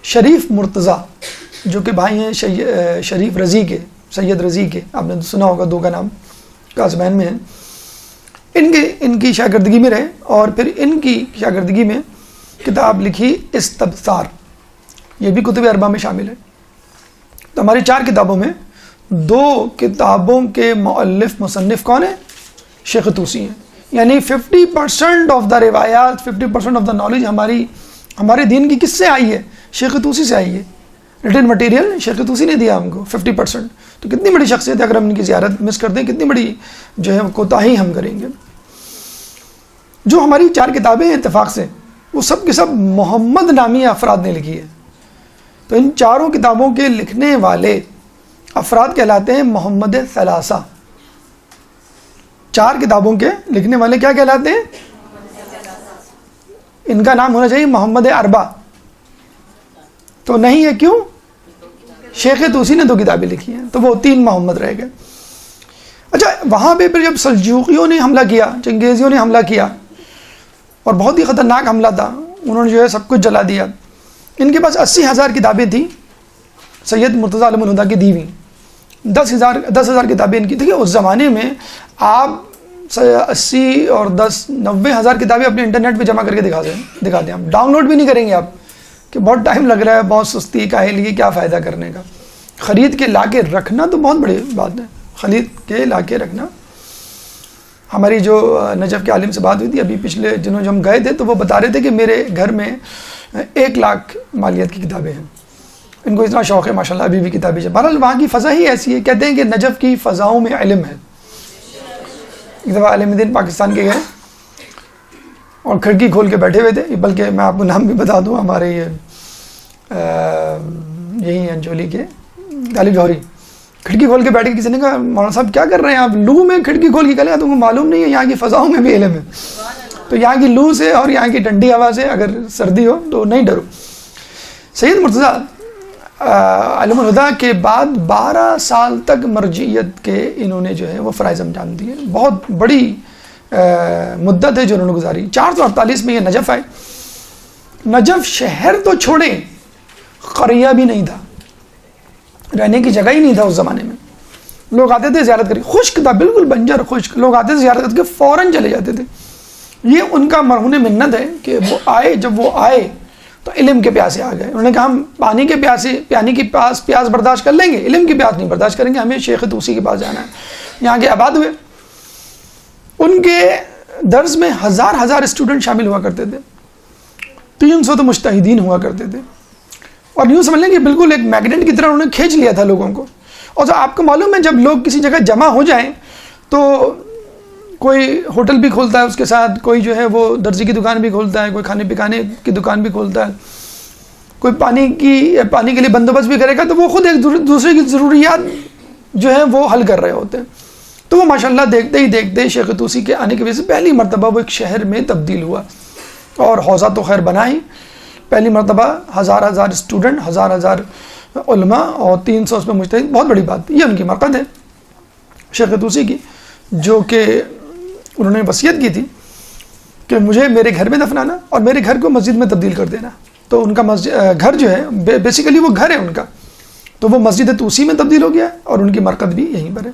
شریف مرتضیٰ، جو کہ بھائی ہیں شریف رضی کے، سید رضی کے، آپ نے سنا ہوگا، 2 کا نام کاظمین میں ہے، ان کی شاگردگی میں رہے، اور پھر ان کی شاگردگی میں کتاب لکھی استبصار، یہ بھی کتب 4 میں شامل ہے۔ تو ہماری 4 کتابوں میں 2 کتابوں کے مؤلف مصنف کون ہیں؟ شیخ توسی ہیں۔ یعنی 50% آف دا روایات، 50% آف دا نالج ہمارے دین کی کس سے آئی ہے؟ شیخ توسی سے آئی ہے۔ ریٹن مٹیریل شیخ توسی نے دیا ہم کو 50%۔ تو کتنی بڑی شخصیت ہے، اگر ہم ان کی زیارت مس کرتے ہیں کتنی بڑی جو ہے کوتاہی ہم کریں گے۔ جو ہماری 4 کتابیں ہیں اتفاق سے، وہ سب کے سب محمد نامی افراد نے لکھی ہے۔ تو ان 4 کتابوں کے لکھنے والے افراد کہلاتے ہیں محمد ثلاثہ۔ 4 کتابوں کے لکھنے والے کیا کہلاتے ہیں؟ ان کا نام ہونا چاہیے محمد اربا، تو نہیں ہے، کیوں؟ شیخ طوسی نے 2 کتابیں لکھی ہیں، تو وہ 3 محمد رہ گئے۔ اچھا وہاں پہ پھر جب سلجوقیوں نے حملہ کیا، چنگیزیوں نے حملہ کیا، اور بہت ہی خطرناک حملہ تھا، انہوں نے جو ہے سب کچھ جلا دیا۔ ان کے پاس 80,000 کتابیں تھیں سید مرتضیٰ عالم الہدیٰ کی دی ہوئی، 10,000 کتابیں ان کی۔ دیکھیے اس زمانے میں آپ 80 اور 10 90,000 کتابیں اپنے انٹرنیٹ پہ جمع کر کے دکھا دیں، آپ ڈاؤن لوڈ بھی نہیں کریں گے، آپ کہ بہت ٹائم لگ رہا ہے، بہت سستی کاہلی ہے، کیا فائدہ کرنے کا۔ خرید کے لا کے رکھنا تو بہت بڑی بات ہے، خرید کے لا کے رکھنا۔ ہماری جو نجف کے عالم سے بات ہوئی تھی ابھی پچھلے دنوں جو ہم گئے تھے، تو وہ بتا رہے تھے کہ میرے گھر میں 1 لاکھ مالیت کی کتابیں ہیں، ان کو اتنا شوق ہے ماشاءاللہ، ابھی بھی کتابیں ہیں۔ بہرحال وہاں کی فضا ہی ایسی ہے، کہتے ہیں کہ نجف کی فضاؤں میں علم ہے۔ ایک دفعہ عالم دین پاکستان کے گئے اور کھڑکی کھول کے بیٹھے ہوئے تھے، بلکہ میں آپ کو نام بھی بتا دوں، ہمارے یہی ہیں انجولی کے طالب جوہری، کھڑکی کھول کے بیٹھے، کسی نے کہا مولانا صاحب کیا کر رہے ہیں آپ، لو میں کھڑکی کھول کے کہہ لیں تم کو معلوم نہیں ہے یہاں کی فضاؤں میں بھی علم ہے، تو یہاں کی لو سے اور یہاں کی ٹھنڈی ہوا سے اگر سردی ہو تو نہیں ڈرو۔ سید مرتضیٰ عالم الہدیٰ کے بعد 12 سال تک مرجعیت کے انہوں نے جو ہے وہ فرائض انجام دیے، بہت بڑی مدت ہے جو انہوں نے گزاری۔ 448 میں یہ نجف آئے۔ نجف شہر تو چھوڑیں، قریہ بھی نہیں تھا، رہنے کی جگہ ہی نہیں تھا اس زمانے میں۔ لوگ آتے تھے زیارت کر کے، خشک تھا بالکل بنجر خشک، لوگ آتے تھے زیارت کر کے فوراً چلے جاتے تھے۔ یہ ان کا مرہون منت ہے کہ وہ آئے، جب وہ آئے تو علم کے پیاسے آ گئے۔ انہوں نے کہا ہم پانی کے پیاس برداشت کر لیں گے، علم کی پیاس نہیں برداشت کریں گے، ہمیں شیخ طوسی کے پاس جانا ہے۔ یہاں کے آباد ہوئے، ان کے درس میں ہزار اسٹوڈنٹ شامل ہوا کرتے تھے، 300 تو مجتہدین ہوا کرتے تھے، اور یوں سمجھ لیں کہ بالکل ایک میگنیٹ کی طرح انہوں نے کھینچ لیا تھا لوگوں کو۔ اور جو آپ کو معلوم ہے جب لوگ کسی جگہ جمع ہو جائیں تو کوئی ہوٹل بھی کھولتا ہے اس کے ساتھ، کوئی جو ہے وہ درزی کی دکان بھی کھولتا ہے، کوئی کھانے پکانے کی دکان بھی کھولتا ہے، کوئی پانی کے لیے بندوبست بھی کرے گا، تو وہ خود ایک دوسرے کی ضروریات جو ہے وہ حل کر رہے ہوتے ہیں۔ تو وہ ماشاءاللہ دیکھتے ہی دیکھتے شیخ طوسی کے آنے کی وجہ سے پہلی مرتبہ وہ ایک شہر میں تبدیل ہوا، اور حوزہ تو خیر بنا ہی، پہلی مرتبہ ہزار اسٹوڈنٹ، ہزار علماء اور 300 اس میں مجتہد، بہت بڑی بات۔ یہ ان کی مرقد ہے شیخ طوسی کی، جو کہ انہوں نے وصیت کی تھی کہ مجھے میرے گھر میں دفنانا اور میرے گھر کو مسجد میں تبدیل کر دینا۔ تو ان کا گھر جو ہے بیسیکلی وہ گھر ہے ان کا، تو وہ مسجد طوسی میں تبدیل ہو گیا، اور ان کی مرقد بھی یہیں پر ہے۔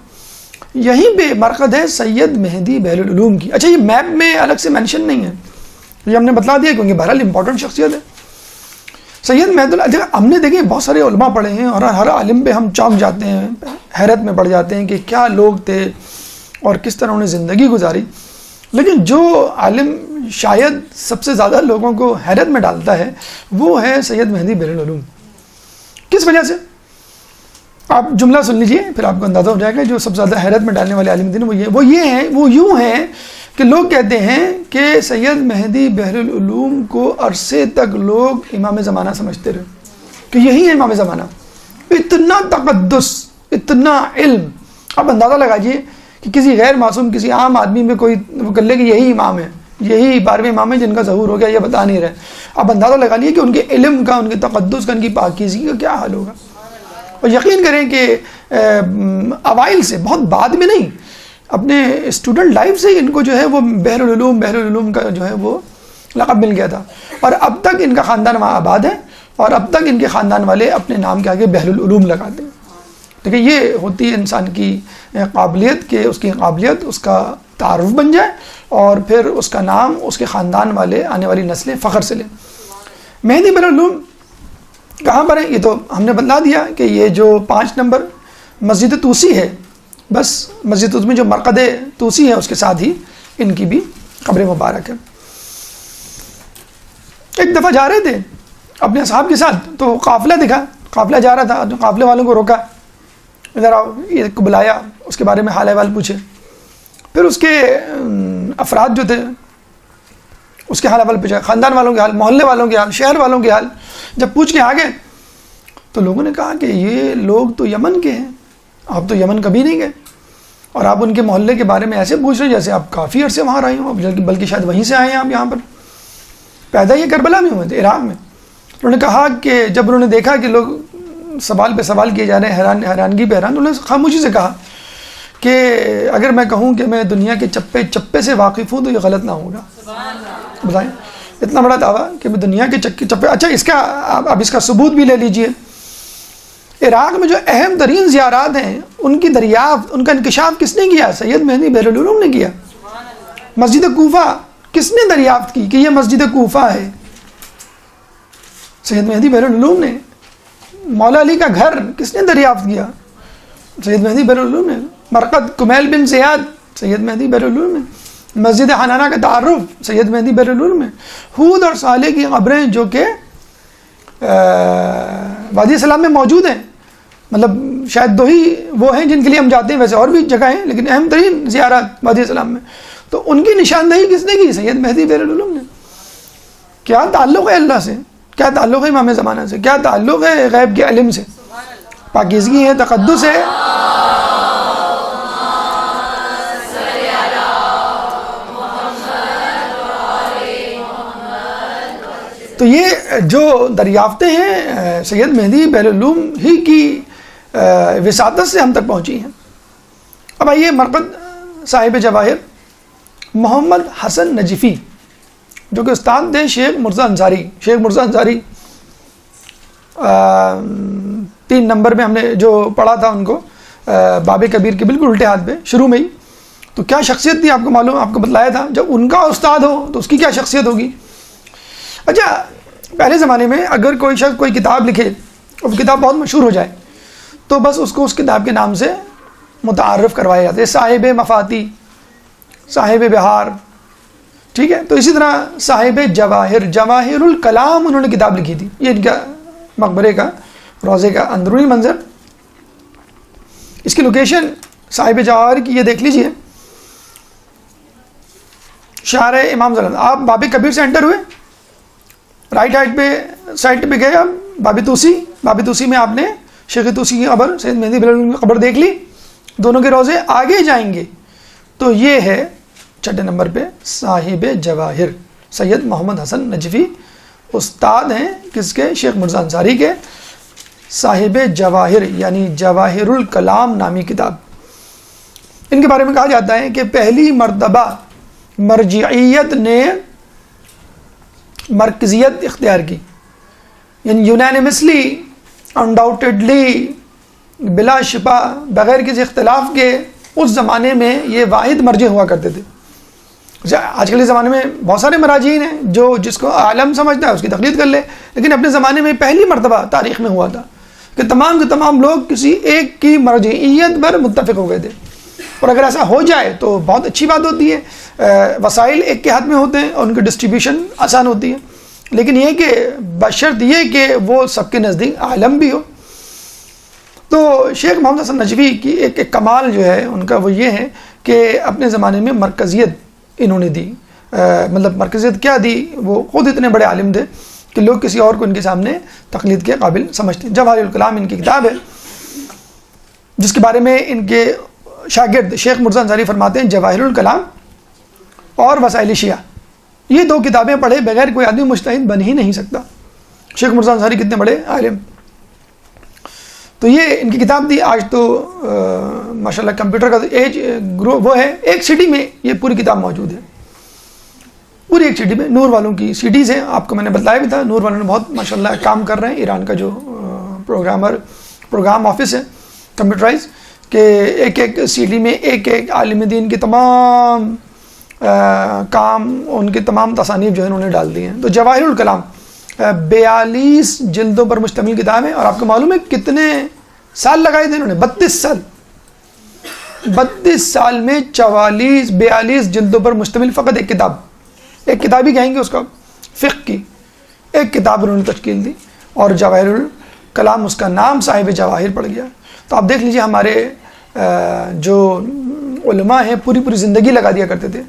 یہیں پہ مرقد ہے سید مہدی بحر العلوم کی۔ اچھا یہ میپ میں الگ سے مینشن نہیں ہے، یہ ہم نے بتلا دیا کیونکہ بہرحال امپورٹنٹ شخصیت ہے سید مہدی اللہ۔ ہم نے دیکھیں بہت سارے علماء پڑھے ہیں، اور ہر عالم پہ ہم چونک جاتے ہیں، حیرت میں پڑ جاتے ہیں کہ کیا لوگ تھے اور کس طرح انہوں نے زندگی گزاری، لیکن جو عالم شاید سب سے زیادہ لوگوں کو حیرت میں ڈالتا ہے وہ ہے سید مہدی بحر العلوم۔ کس وجہ سے؟ آپ جملہ سن لیجئے پھر آپ کو اندازہ ہو جائے گا۔ جو سب سے زیادہ حیرت میں ڈالنے والے عالم دین وہ یوں ہیں کہ لوگ کہتے ہیں کہ سید مہدی بحر العلوم کو عرصے تک لوگ امام زمانہ سمجھتے رہے کہ یہی ہے امام زمانہ۔ اتنا تقدس، اتنا علم، آپ اندازہ لگائیے کہ کسی غیر معصوم، کسی عام آدمی میں کوئی وہ کر لے کہ یہی امام ہے، یہی 12ویں امام ہے جن کا ظہور ہو گیا، یہ بتا نہیں رہے۔ آپ اندازہ لگا لیے کہ ان کے علم کا، ان کے تقدس کا، ان کی پاکیزگی کا کیا حال ہوگا۔ اور یقین کریں کہ اوائل سے، بہت بعد میں نہیں، اپنے اسٹوڈنٹ لائف سے ان کو جو ہے وہ بحر العلوم کا جو ہے وہ لقب مل گیا تھا، اور اب تک ان کا خاندان وہاں آباد ہے، اور اب تک ان کے خاندان والے اپنے نام کے آگے بحر العلوم لگاتے ہیں۔ دیکھیں یہ ہوتی ہے انسان کی قابلیت، کہ اس کی قابلیت اس کا تعارف بن جائے، اور پھر اس کا نام اس کے خاندان والے، آنے والی نسلیں فخر سے لیں۔ مہدی بحر العلوم کہاں پر ہے؟ یہ تو ہم نے بتلا دیا کہ یہ جو 5 نمبر مسجد طوسی ہے، بس مسجد طوسی میں جو مرقد طوسی ہے اس کے ساتھ ہی ان کی بھی قبر مبارک ہے۔ ایک دفعہ جا رہے تھے اپنے اصحاب کے ساتھ، تو قافلہ دکھا، قافلہ جا رہا تھا، تو قافلے والوں کو روکا، ادھر آؤ، یہ کو بلایا، اس کے بارے میں حال احوال پوچھے، پھر اس کے افراد جو تھے اس کے حال احوال پوچھا، خاندان والوں کے حال، محلے والوں کے حال، شہر والوں کے حال۔ جب پوچھ کے آ گئے تو لوگوں نے کہا کہ یہ لوگ تو یمن کے ہیں، آپ تو یمن کبھی نہیں گئے، اور آپ ان کے محلے کے بارے میں ایسے پوچھ رہے ہیں جیسے آپ کافی عرصے وہاں رہے ہوں، بلکہ شاید وہیں سے آئے ہیں آپ یہاں پر۔ پیدا یہ کربلا میں ہوئے تھے، عراق میں. انہوں نے کہا کہ جب انہوں نے دیکھا کہ لوگ سوال پہ سوال کیے جا رہے ہیں، حیرانگی پہ حیران، انہوں نے خاموشی سے کہا کہ اگر میں کہوں کہ میں دنیا کے چپے چپے سے واقف ہوں تو یہ غلط نہ ہوگا. بتائیں، اتنا بڑا دعویٰ کہ میں دنیا کے چپے. اچھا، اس کا اب اس کا ثبوت بھی لے لیجئے. عراق میں جو اہم ترین زیارات ہیں ان کی دریافت، ان کا انکشاف کس نے کیا؟ سید مہدی بحر العلوم نے کیا. مسجد کوفہ کس نے دریافت کی کہ یہ مسجد کوفہ ہے؟ سید مہدی بحر العلوم نے. مولا علی کا گھر کس نے دریافت کیا؟ سید مہدی بحر العلوم نے. مرقد کمیل بن زیاد، سید مہدی بحر العلوم نے. مسجد حنانہ کا تعارف، سید مہدی بحر العلوم نے. ہود اور صالح کی قبریں جو کہ وادی سلام میں موجود ہیں، مطلب شاید دو ہی وہ ہیں جن کے لیے ہم جاتے ہیں، ویسے اور بھی جگہ ہیں لیکن اہم ترین زیارات وادی سلام میں. تو ان کی نشاندہی کس نے کی؟ سید مہدی بحر العلوم نے. کیا تعلق ہے اللہ سے؟ کیا تعلق ہے امام زمانہ سے؟ کیا تعلق ہے غیب کے علم سے؟ پاکیزگی ہے، تقدس ہے. تو یہ جو دریافتیں ہیں سید مہدی بحر العلوم ہی کی وساطت سے ہم تک پہنچی ہیں. اب آئیے مرقد صاحب جواہر محمد حسن نجفی، جو کہ استاد تھے شیخ مرزا انصاری. شیخ مرزا انصاری 3 نمبر میں ہم نے جو پڑھا تھا ان کو باب کبیر کے بالکل الٹے ہاتھ پہ شروع میں ہی. تو کیا شخصیت تھی آپ کو معلوم، آپ کو بتلایا تھا. جب ان کا استاد ہو تو اس کی کیا شخصیت ہوگی. اچھا، پہلے زمانے میں اگر کوئی شخص کوئی کتاب لکھے اور وہ کتاب بہت مشہور ہو جائے تو بس اس کو اس کتاب کے نام سے متعارف کروایا جاتا ہے. صاحب مفاتی، صاحب بہار، ٹھیک ہے. تو اسی طرح صاحب جواہر، جواہر الکلام انہوں نے کتاب لکھی تھی. یہ ان کا مقبرے کا روضے کا اندرونی منظر. اس کی لوکیشن صاحب جواہر کی یہ دیکھ لیجئے، شارع امام زلال. آپ باب کبیر سے انٹر ہوئے، رائٹ سائڈ پہ گئے، آپ باب توسی میں آپ نے شیخ توسی کی قبر، سید مہدی بحر العلوم کی قبر دیکھ لی. دونوں کے روضے آگے جائیں گے تو یہ ہے 6 نمبر پہ صاحب جواہر سید محمد حسن نجفی. استاد ہیں کس کے؟ شیخ مرزا انصاری کے. صاحب جواہر یعنی جواہر الکلام نامی کتاب. ان کے بارے میں کہا جاتا ہے کہ پہلی مرتبہ مرجعیت نے مرکزیت اختیار کی، یعنی یونانیمسلی، انڈاؤٹڈلی، بلا شبہ، بغیر کسی اختلاف کے اس زمانے میں یہ واحد مرجع ہوا کرتے تھے. آج کل کے زمانے میں بہت سارے مراجعین ہیں جو جس کو عالم سمجھتا ہے اس کی تقلید کر لے، لیکن اپنے زمانے میں پہلی مرتبہ تاریخ میں ہوا تھا کہ تمام کے تمام لوگ کسی ایک کی مرجعیت پر متفق ہو گئے تھے. اور اگر ایسا ہو جائے تو بہت اچھی بات ہوتی ہے. وسائل ایک کے ہاتھ میں ہوتے ہیں اور ان کی ڈسٹریبیوشن آسان ہوتی ہے، لیکن یہ کہ بشرط یہ کہ وہ سب کے نزدیک عالم بھی ہو. تو شیخ محمد حسن نجفی کی ایک کمال جو ہے ان کا وہ یہ ہے کہ اپنے زمانے میں مرکزیت انہوں نے دی. مطلب مرکزیت کیا دی، وہ خود اتنے بڑے عالم تھے کہ لوگ کسی اور کو ان کے سامنے تقلید کے قابل سمجھتے ہیں. جواہر الکلام ان کی کتاب ہے جس کے بارے میں ان کے شاگرد شیخ مرزا انصاری فرماتے ہیں جواہر الکلام اور وسائل شیعہ، یہ 2 کتابیں پڑھے بغیر کوئی آدمی مجتہد بن ہی نہیں سکتا. شیخ مرزا انصاری کتنے بڑے عالم. تو یہ ان کی کتاب تھی. آج تو ماشاءاللہ کمپیوٹر کا ایج وہ ہے، ایک سی ڈی میں یہ پوری کتاب موجود ہے، پوری ایک سی ڈی میں. نور والوں کی سی ڈیز ہیں، آپ کو میں نے بتلایا بھی تھا. نور والوں نے بہت ماشاءاللہ کام کر رہے ہیں. ایران کا جو پروگرام آفس ہے کمپیوٹرائز، کہ ایک سی ڈی میں ایک عالم دین کے تمام کام، ان کے تمام تصانیف جو ہے انہوں نے ڈال دی ہیں. تو جواہر الکلام 42 جلدوں پر مشتمل کتاب ہے. اور آپ کو معلوم ہے کتنے سال لگائے تھے انہوں نے؟ 32 سال. 32 سال میں 42 جلدوں پر مشتمل فقط ایک کتاب ہی کہیں گے اس کا، فقہ کی ایک کتاب انہوں نے تشکیل دی اور جواہر الکلام اس کا نام صاحب جواہر پڑ گیا. تو آپ دیکھ لیجئے ہمارے جو علماء ہیں پوری زندگی لگا دیا کرتے تھے.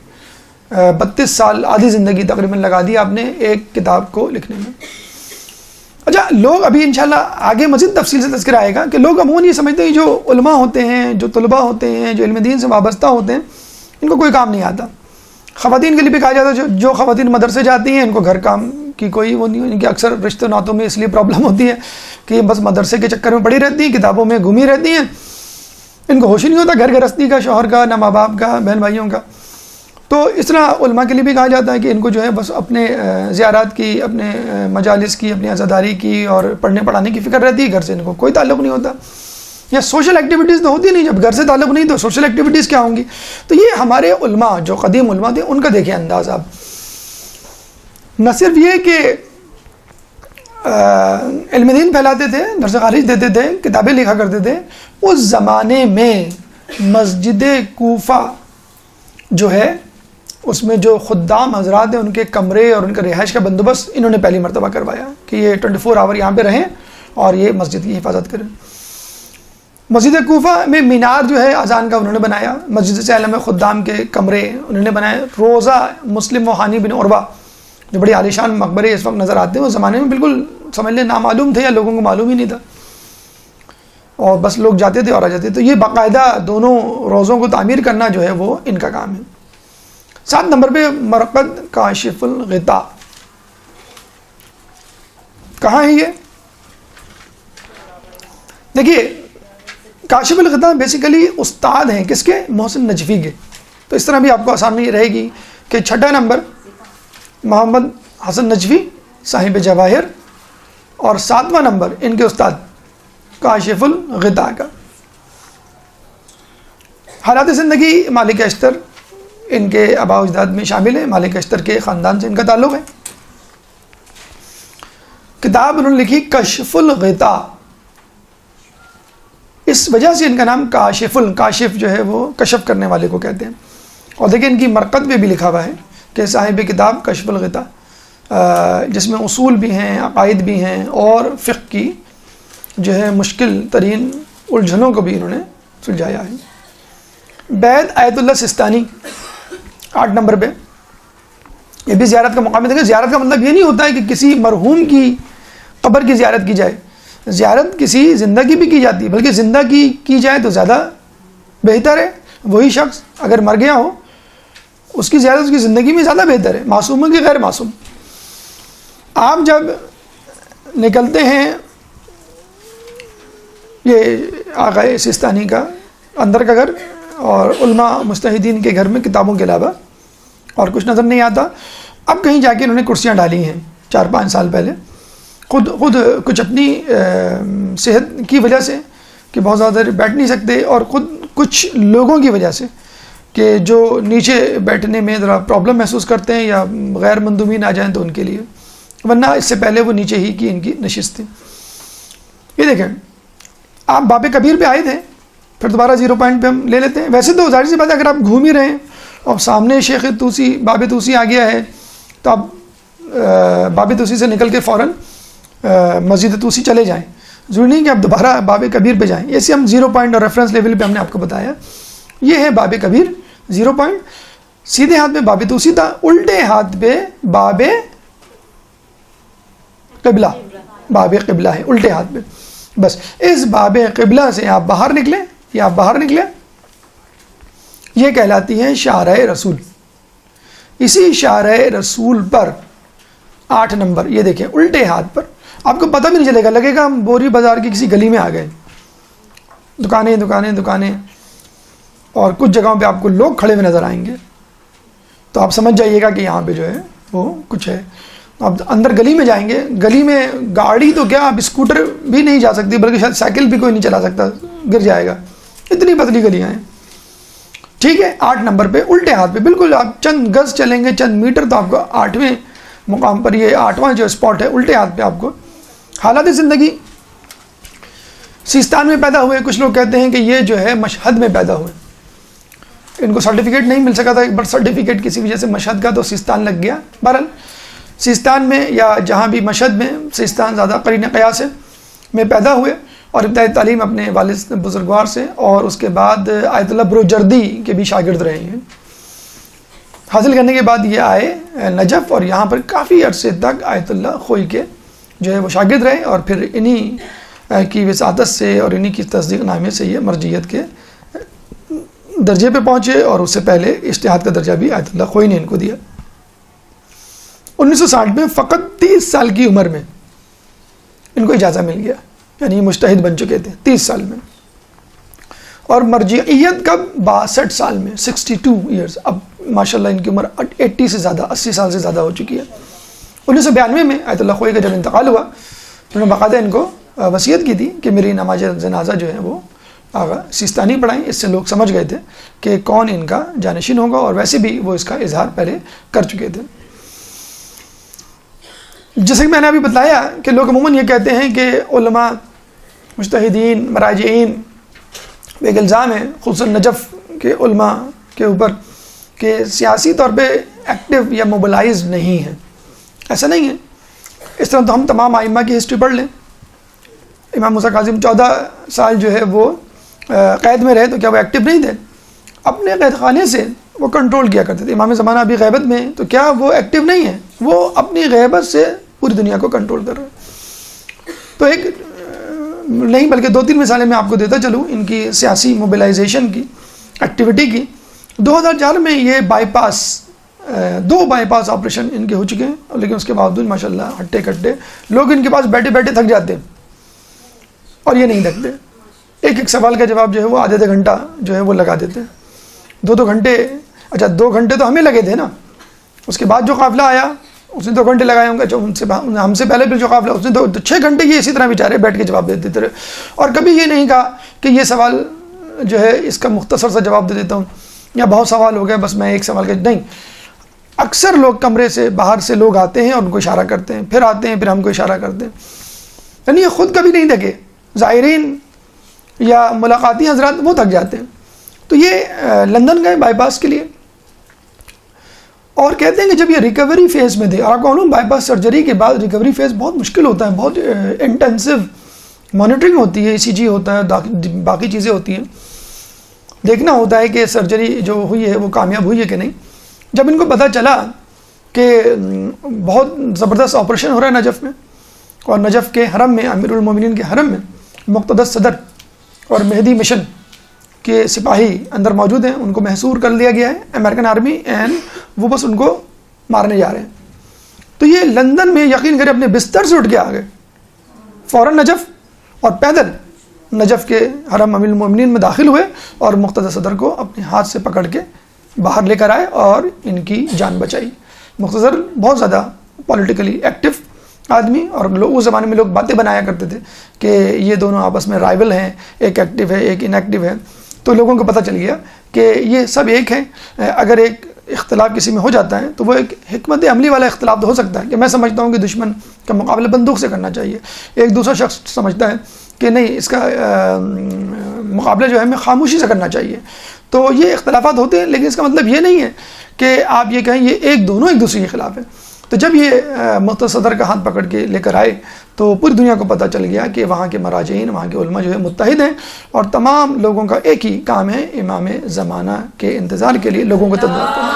32 سال، آدھی زندگی تقریباً لگا دی آپ نے ایک کتاب کو لکھنے میں. اچھا، لوگ ابھی انشاءاللہ آگے مزید تفصیل سے تذکرہ آئے گا کہ لوگ عموماً یہ سمجھتے ہیں جو علماء ہوتے ہیں، جو طلباء ہوتے ہیں، جو علم دین سے وابستہ ہوتے ہیں، ان کو کوئی کام نہیں آتا. خواتین کے لیے بھی کہا جاتا ہے جو خواتین مدرسے جاتی ہیں ان کو گھر کام کی کوئی وہ نہیں، ان کی اکثر رشتہ ناتوں میں اس لیے پرابلم ہوتی ہے کہ بس مدرسے کے چکر میں پڑی رہتی ہیں، کتابوں میں گھومی رہتی ہیں، ان کو ہوش ہی نہیں ہوتا گھر گرہستی کا، شوہر کا، نہ ماں باپ کا، بہن بھائیوں کا. تو اس طرح علماء کے لیے بھی کہا جاتا ہے کہ ان کو جو ہے بس اپنے زیارات کی، اپنے مجالس کی، اپنی عزاداری کی اور پڑھنے پڑھانے کی فکر رہتی ہے، گھر سے ان کو کوئی تعلق نہیں ہوتا. یا سوشل ایکٹیویٹیز تو ہوتی نہیں، جب گھر سے تعلق نہیں تو سوشل ایکٹیویٹیز کیا ہوں گی. تو یہ ہمارے علماء جو قدیم علماء تھے ان کا دیکھیں انداز آپ. نہ صرف یہ کہ علم دین پھیلاتے تھے، درس خارج دیتے تھے، کتابیں لکھا کرتے تھے، اس زمانے میں مسجد کوفہ جو ہے اس میں جو خدام حضرات ہیں ان کے کمرے اور ان کا رہائش کا بندوبست انہوں نے پہلی مرتبہ کروایا کہ یہ 24 آور یہاں پہ رہیں اور یہ مسجد کی حفاظت کریں. مسجد کوفہ میں مینار جو ہے اذان کا انہوں نے بنایا. مسجد سہلہ میں خدام کے کمرے انہوں نے بنائے. روزہ مسلم و ہانی بن عروہ جو بڑی عالیشان مقبرے اس وقت نظر آتے ہیں، اس زمانے میں بالکل سمجھ لیں نامعلوم تھے یا لوگوں کو معلوم ہی نہیں تھا اور بس لوگ جاتے تھے اور آ جاتے. تو یہ باقاعدہ دونوں روزوں کو تعمیر کرنا جو ہے وہ ان کا کام ہے. 7 نمبر پہ مرقد کاشف الغطاء. کہاں ہے یہ؟ دیکھیے کاشف الغطاء بیسیکلی استاد ہیں کس کے؟ محسن نجفی کے. تو اس طرح بھی آپ کو آسانی رہے گی کہ 6 نمبر محمد حسن نجفی صاحب جواہر اور 7واں نمبر ان کے استاد کاشف الغطاء کا. حالات زندگی مالک اشتر ان کے آباء و اجداد میں شامل ہے. مالک اشتر کے خاندان سے ان کا تعلق ہے. کتاب انہوں نے لکھی کشف الغطاء، اس وجہ سے ان کا نام کاشف جو ہے وہ کشف کرنے والے کو کہتے ہیں. اور دیکھیں ان کی مرقد پہ بھی لکھا ہوا ہے کہ صاحب کتاب کشف الغطاء، جس میں اصول بھی ہیں، عقائد بھی ہیں اور فقہ کی جو ہے مشکل ترین الجھنوں کو بھی انہوں نے سلجھایا ہے. بید آیت اللہ سستانی 8 نمبر پہ، یہ بھی زیارت کا مقام ہے. دیکھیں زیارت کا مطلب یہ نہیں ہوتا ہے کہ کسی مرحوم کی قبر کی زیارت کی جائے. زیارت کسی زندہ کی بھی کی جاتی ہے، بلکہ زندہ کی جائے تو زیادہ بہتر ہے. وہی شخص اگر مر گیا ہو اس کی زیارت اس کی زندگی میں زیادہ بہتر ہے، معصوم کی غیر معصوم. آپ جب نکلتے ہیں یہ آقا سستانی کا اندر کا گھر اور علماء مجتہدین کے گھر میں کتابوں کے علاوہ اور کچھ نظر نہیں آتا. اب کہیں جا کے انہوں نے کرسیاں ڈالی ہیں 4-5 سال پہلے، خود کچھ اپنی صحت کی وجہ سے کہ بہت زیادہ دیر بیٹھ نہیں سکتے، اور خود کچھ لوگوں کی وجہ سے کہ جو نیچے بیٹھنے میں ذرا پرابلم محسوس کرتے ہیں یا غیر مندوبین آ جائیں تو ان کے لیے، ورنہ اس سے پہلے وہ نیچے ہی کی ان کی نشست تھی. یہ دیکھیں آپ باب کبیر پہ آئے تھے، پھر دوبارہ 0 پوائنٹ پہ ہم لے لیتے ہیں. ویسے تو ظاہر سی بات ہے اگر آپ گھوم ہی رہے ہیں اور سامنے شیخ توسی باب توسی آ گیا ہے تو آپ باب توسی سے نکل کے فوراً مسجد توسی چلے جائیں. ضروری نہیں کہ آپ دوبارہ باب کبیر پہ جائیں. ایسے ہم 0 پوائنٹ اور ریفرنس لیول پہ ہم نے آپ کو بتایا. یہ ہے باب کبیر 0 پوائنٹ. سیدھے ہاتھ پہ باب توسی تھا، الٹے ہاتھ پہ باب قبلہ، باب قبلہ ہے الٹے ہاتھ پہ. بس اس باب قبلہ سے آپ باہر نکلیں یا آپ باہر نکلیں، یہ کہلاتی ہے شارع رسول. اسی شارع رسول پر 8 نمبر یہ دیکھیں الٹے ہاتھ پر. آپ کو پتہ بھی نہیں چلے گا، لگے گا ہم بوری بازار کی کسی گلی میں آ گئے. دکانیں اور کچھ جگہوں پہ آپ کو لوگ کھڑے ہوئے نظر آئیں گے تو آپ سمجھ جائیے گا کہ یہاں پہ جو ہے وہ کچھ ہے. آپ اندر گلی میں جائیں گے، گلی میں گاڑی تو کیا آپ اسکوٹر بھی نہیں جا سکتی، بلکہ شاید سائیکل بھی کوئی نہیں چلا سکتا، گر جائے گا، اتنی پتلی گلیاں ہیں. ٹھیک ہے 8 نمبر پہ الٹے ہاتھ پہ بالکل آپ چند گز چلیں گے، چند میٹر تو آپ کو 8ویں مقام پر، یہ 8واں جو اسپاٹ ہے الٹے ہاتھ پہ آپ کو. حالات زندگی سیستان میں پیدا ہوئے. کچھ لوگ کہتے ہیں کہ یہ جو ہے مشہد میں پیدا ہوئے. ان کو سرٹیفکیٹ نہیں مل سکا تھا، برتھ سرٹیفکیٹ کسی وجہ سے مشہد کا، تو سیستان لگ گیا. بہرحال سیستان میں یا جہاں بھی مشہد میں، سیستان زیادہ قرین قیاس ہے، میں پیدا ہوئے اور ابتدائی تعلیم اپنے والد بزرگوار سے اور اس کے بعد آیت اللہ بروجردی کے بھی شاگرد رہے ہیں. حاصل کرنے کے بعد یہ آئے نجف اور یہاں پر کافی عرصے تک آیت اللہ خوئی کے جو ہے وہ شاگرد رہے اور پھر انہی کی وساطت سے اور انہی کی تصدیق نامے سے یہ مرجعیت کے درجے پہ پہنچے اور اس سے پہلے اجتہاد کا درجہ بھی آیت اللہ خوئی نے ان کو دیا. 1960 میں فقط 30 سال کی عمر میں ان کو اجازہ مل گیا, یعنی یہ مجتہد بن چکے تھے 30 سال میں. اور مرجعیت کب؟ 62 سال میں, 62 ایئرز. اب ماشاءاللہ ان کی عمر 80 سے زیادہ, 80 سال سے زیادہ ہو چکی ہے. 1992 میں آیت اللہ خوئی کا جب انتقال ہوا, انہوں نے باقاعدہ ان کو وصیت کی تھی کہ میری نماز جنازہ جو ہے وہ آغا سیستانی پڑھائیں. اس سے لوگ سمجھ گئے تھے کہ کون ان کا جانشین ہوگا, اور ویسے بھی وہ اس کا اظہار پہلے کر چکے تھے. جیسے کہ میں نے ابھی بتلایا کہ لوگ عموماً یہ کہتے ہیں کہ علماء, مجتہدین, مراجعین ایک الزام ہے خصوصاً نجف کے علماء کے اوپر کہ سیاسی طور پہ ایکٹیو یا موبلائز نہیں ہیں. ایسا نہیں ہے. اس طرح تو ہم تمام ائمہ کی ہسٹری پڑھ لیں. امام موسیٰ کاظم 14 سال جو ہے وہ قید میں رہے, تو کیا وہ ایکٹیو نہیں تھے؟ اپنے قید خانے سے وہ کنٹرول کیا کرتے تھے. امام زمانہ ابھی غیبت میں, تو کیا وہ ایکٹیو نہیں ہے؟ وہ اپنی غیبت سے پوری دنیا کو کنٹرول کر رہے ہیں. تو ایک نہیں بلکہ 2-3 مثالیں میں آپ کو دیتا چلوں ان کی سیاسی موبلائزیشن کی, ایکٹیویٹی کی. 2004 میں یہ bypass, 2 bypass operation ان کے ہو چکے ہیں, لیکن اس کے باوجود ماشاءاللہ ہٹے کٹے لوگ ان کے پاس بیٹھے بیٹھے تھک جاتے ہیں, اور یہ نہیں تھکتے. ایک سوال کا جواب جو ہے وہ آدھے گھنٹہ جو ہے وہ لگا دیتے ہیں, 2 گھنٹے. اچھا 2 گھنٹے تو ہمیں لگے تھے نا, اس کے بعد جو قافلہ آیا اس نے 2 گھنٹے لگائے ہوں گے, جو ہم سے پہلے بھی جو قافلہ اس نے 6 گھنٹے یہ اسی طرح بیچارے بیٹھ کے جواب دے دیتے رہے. اور کبھی یہ نہیں کہا کہ یہ سوال جو ہے اس کا مختصر سا جواب دے دیتا ہوں, یا بہت سوال ہو گئے بس میں ایک سوال کا نہیں. اکثر لوگ کمرے سے باہر سے لوگ آتے ہیں اور ان کو اشارہ کرتے ہیں, پھر آتے ہیں, پھر ہم کو اشارہ کرتے ہیں. یعنی یہ خود کبھی نہیں تھکے. زائرین یا ملاقاتی حضرات وہ تھک جاتے ہیں. تو یہ لندن گئے بائی پاس کے لیے, اور کہتے ہیں کہ جب یہ ریکوری فیز میں تھے, اور آپ کو معلوم بائی پاس سرجری کے بعد ریکوری فیز بہت مشکل ہوتا ہے, بہت انٹینسو مانیٹرنگ ہوتی ہے, ECG ہوتا ہے, باقی چیزیں ہوتی ہیں, دیکھنا ہوتا ہے کہ سرجری جو ہوئی ہے وہ کامیاب ہوئی ہے کہ نہیں. جب ان کو پتہ چلا کہ بہت زبردست آپریشن ہو رہا ہے نجف میں, اور نجف کے حرم میں, امیر المومنین کے حرم میں مقتدس صدر اور مہدی مشن کے سپاہی اندر موجود ہیں, ان کو محصور کر لیا گیا ہے امریکن آرمی, اینڈ وہ بس ان کو مارنے جا رہے ہیں. تو یہ لندن میں یقین کرے اپنے بستر سے اٹھ کے آ گئے فوراً نجف, اور پیدل نجف کے حرم امیر المومنین میں داخل ہوئے, اور مقتدس صدر کو اپنے ہاتھ سے پکڑ کے باہر لے کر آئے اور ان کی جان بچائی. مقتدر بہت زیادہ پولیٹیکلی ایکٹیو آدمی, اور لوگ اس زمانے میں لوگ باتیں بنایا کرتے تھے کہ یہ دونوں آپس میں رائیول ہیں, ایک ایکٹیو ہے ایک انیکٹیو ہے. تو لوگوں کو پتہ چل گیا کہ یہ سب ایک ہیں. اگر ایک اختلاف کسی میں ہو جاتا ہے تو وہ ایک حکمت عملی والا اختلاف تو ہو سکتا ہے کہ میں سمجھتا ہوں کہ دشمن کا مقابلہ بندوق سے کرنا چاہیے, ایک دوسرا شخص سمجھتا ہے کہ نہیں اس کا مقابلہ جو ہے ہمیں خاموشی سے کرنا چاہیے. تو یہ اختلافات ہوتے ہیں, لیکن اس کا مطلب یہ نہیں ہے کہ آپ یہ کہیں یہ دونوں ایک دوسرے کے خلاف ہیں. تو جب یہ مقتدس صدر کا ہاتھ پکڑ کے لے کر آئے تو پوری دنیا کو پتہ چل گیا کہ وہاں کے مراجعین, وہاں کے علماء جو ہے متحد ہیں, اور تمام لوگوں کا ایک ہی کام ہے امام زمانہ کے انتظار کے لیے لوگوں کو تیار کرنا.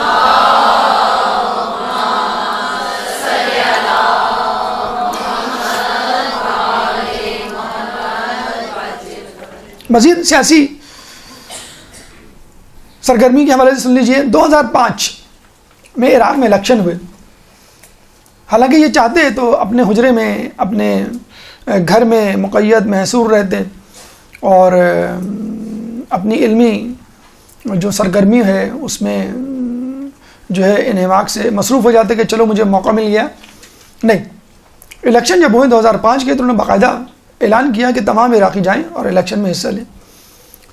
مزید سیاسی سرگرمی کے حوالے سے سن لیجئے. 2005 میں عراق میں الیکشن ہوئے. حالانکہ یہ چاہتے تو اپنے حجرے میں, اپنے گھر میں مقید محصور رہتے, اور اپنی علمی جو سرگرمی ہے اس میں جو ہے انہماک سے مصروف ہو جاتے کہ چلو مجھے موقع مل گیا. نہیں, الیکشن جب ہوئے 2005 کے تو انہوں نے باقاعدہ اعلان کیا کہ تمام عراقی جائیں اور الیکشن میں حصہ لیں.